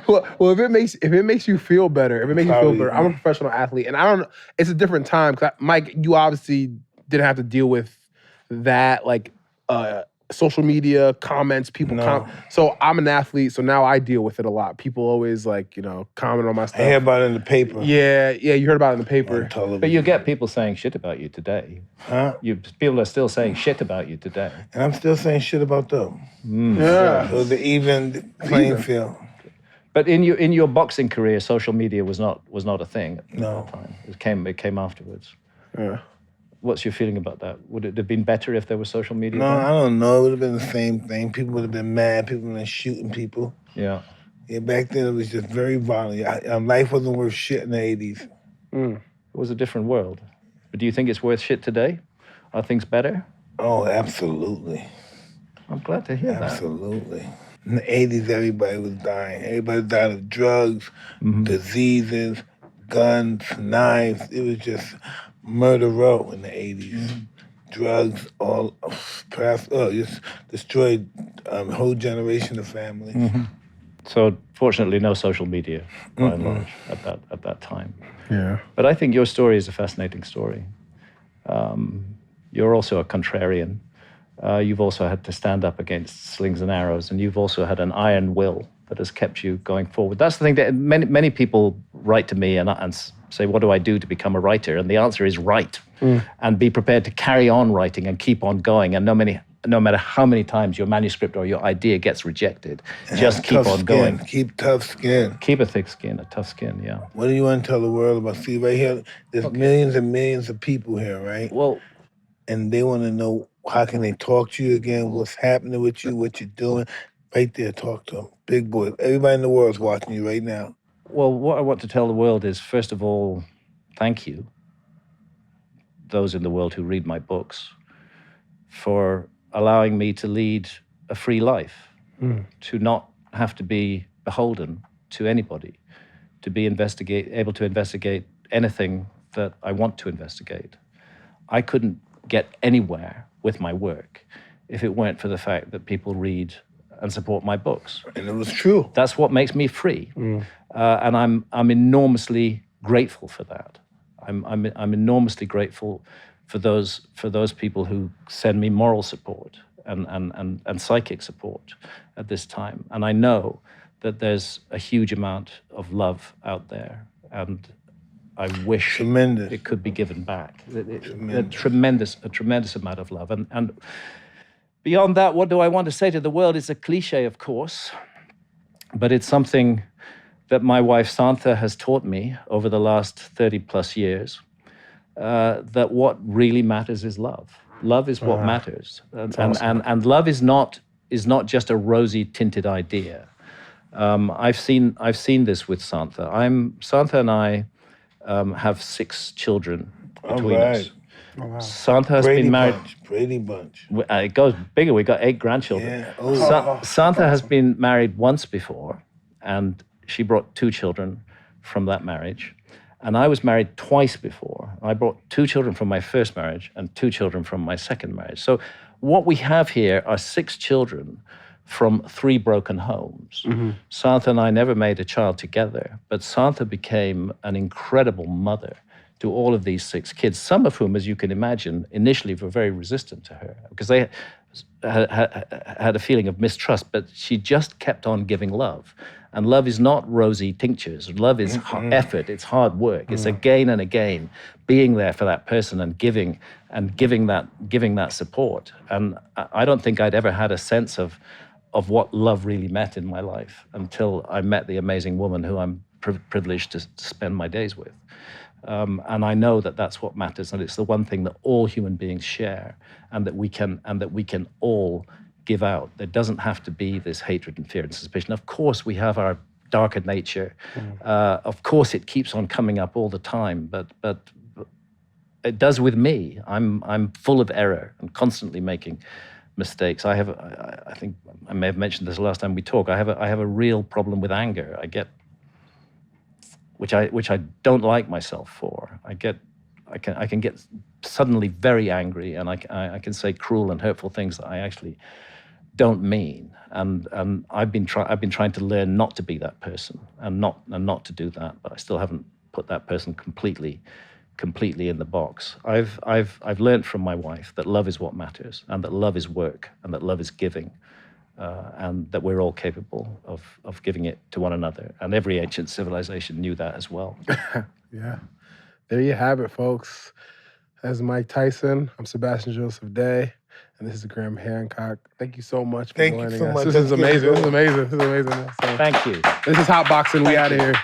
Well, if it makes you feel better, I'm a professional athlete, and it's a different time. 'Cause Mike, you obviously didn't have to deal with that, like social media comments, people. So I'm an athlete, so now I deal with it a lot. People always comment on my stuff. I hear about it in the paper. Yeah, you heard about it in the paper. But you get people saying shit about you today. Huh? People are still saying shit about you today. And I'm still saying shit about them. Yeah. So the even playing field. But in your boxing career, social media was not a thing at No. that time. It came afterwards. Yeah. What's your feeling about that? Would it have been better if there was social media? No, then? I don't know. It would have been the same thing. People would have been mad. People would have been shooting people. Yeah. Yeah, back then it was just very violent. Life wasn't worth shit in the 80s. It was a different world. But do you think it's worth shit today? Are things better? Oh, absolutely. I'm glad to hear that. Absolutely. In the 80s, everybody was dying. Everybody died of drugs, diseases, guns, knives. It was just murder row in the 80s. drugs, just destroyed a whole generation of families. Mm-hmm. So fortunately, no social media, by and large, at that time. Yeah. But I think your story is a fascinating story. You're also a contrarian. You've also had to stand up against slings and arrows, and you've also had an iron will that has kept you going forward. That's the thing that many people write to me and say, what do I do to become a writer? And the answer is write, and be prepared to carry on writing and keep on going. And no matter how many times your manuscript or your idea gets rejected, just keep on going. Keep tough skin. Keep a thick skin, a tough skin, yeah. What do you want to tell the world about? See, right here, there's millions and millions of people here, right? Well, and they want to know, how can they talk to you again? What's happening with you? What you're doing? Right there, talk to them. Big boy. Everybody in the world's watching you right now. Well, what I want to tell the world is, first of all, thank you, those in the world who read my books, for allowing me to lead a free life, to not have to be beholden to anybody, to be able to investigate anything that I want to investigate. I couldn't get anywhere with my work if it weren't for the fact that people read and support my books. And it was true. That's what makes me free, and I'm enormously grateful for that. I'm enormously grateful for those people who send me moral support and psychic support at this time. And I know that there's a huge amount of love out there, and I wish it could be given back. A tremendous amount of love. And beyond that, what do I want to say to the world? It's a cliche, of course, but it's something that my wife Santha has taught me over the last 30 plus years, that what really matters is love. Love is what matters. And love is not just a rosy tinted idea. I've seen this with Santha. Santha and I have 6 children between us. Oh, wow. Santha has been married. Brady Bunch. It goes bigger. We got 8 grandchildren. Yeah. Santha has been married once before, and she brought 2 children from that marriage. And I was married twice before. I brought 2 children from my first marriage and 2 children from my second marriage. So what we have here are 6 children from 3 broken homes. Santha and I never made a child together, but Santha became an incredible mother to all of these 6 kids, some of whom, as you can imagine, initially were very resistant to her because they had a feeling of mistrust, but she just kept on giving love. And love is not rosy tinctures. Love is effort. It's hard work. It's again and again being there for that person and giving that support. And I don't think I'd ever had a sense of what love really meant in my life until I met the amazing woman who I'm privileged to spend my days with. And I know that that's what matters, and it's the one thing that all human beings share, and that we can all give out. There doesn't have to be this hatred and fear and suspicion. Of course, we have our darker nature. Of course, it keeps on coming up all the time, but it does with me. I'm full of error and constantly making mistakes. I think I may have mentioned this last time we talked. I have a real problem with anger. I get, which I don't like myself for. I can get suddenly very angry, and I can say cruel and hurtful things that I actually don't mean. And I've been trying to learn not to be that person and not to do that, but I still haven't put that person completely in the box. I've learned from my wife that love is what matters, and that love is work, and that love is giving, and that we're all capable of giving it to one another. And every ancient civilization knew that as well. Yeah. There you have it, folks. That's Mike Tyson. I'm Sebastian Joseph Day, and this is Graham Hancock. Thank you so much for joining us. Thank you so much. This is amazing. This is amazing. Thank you. This is Hotboxin. We out of here.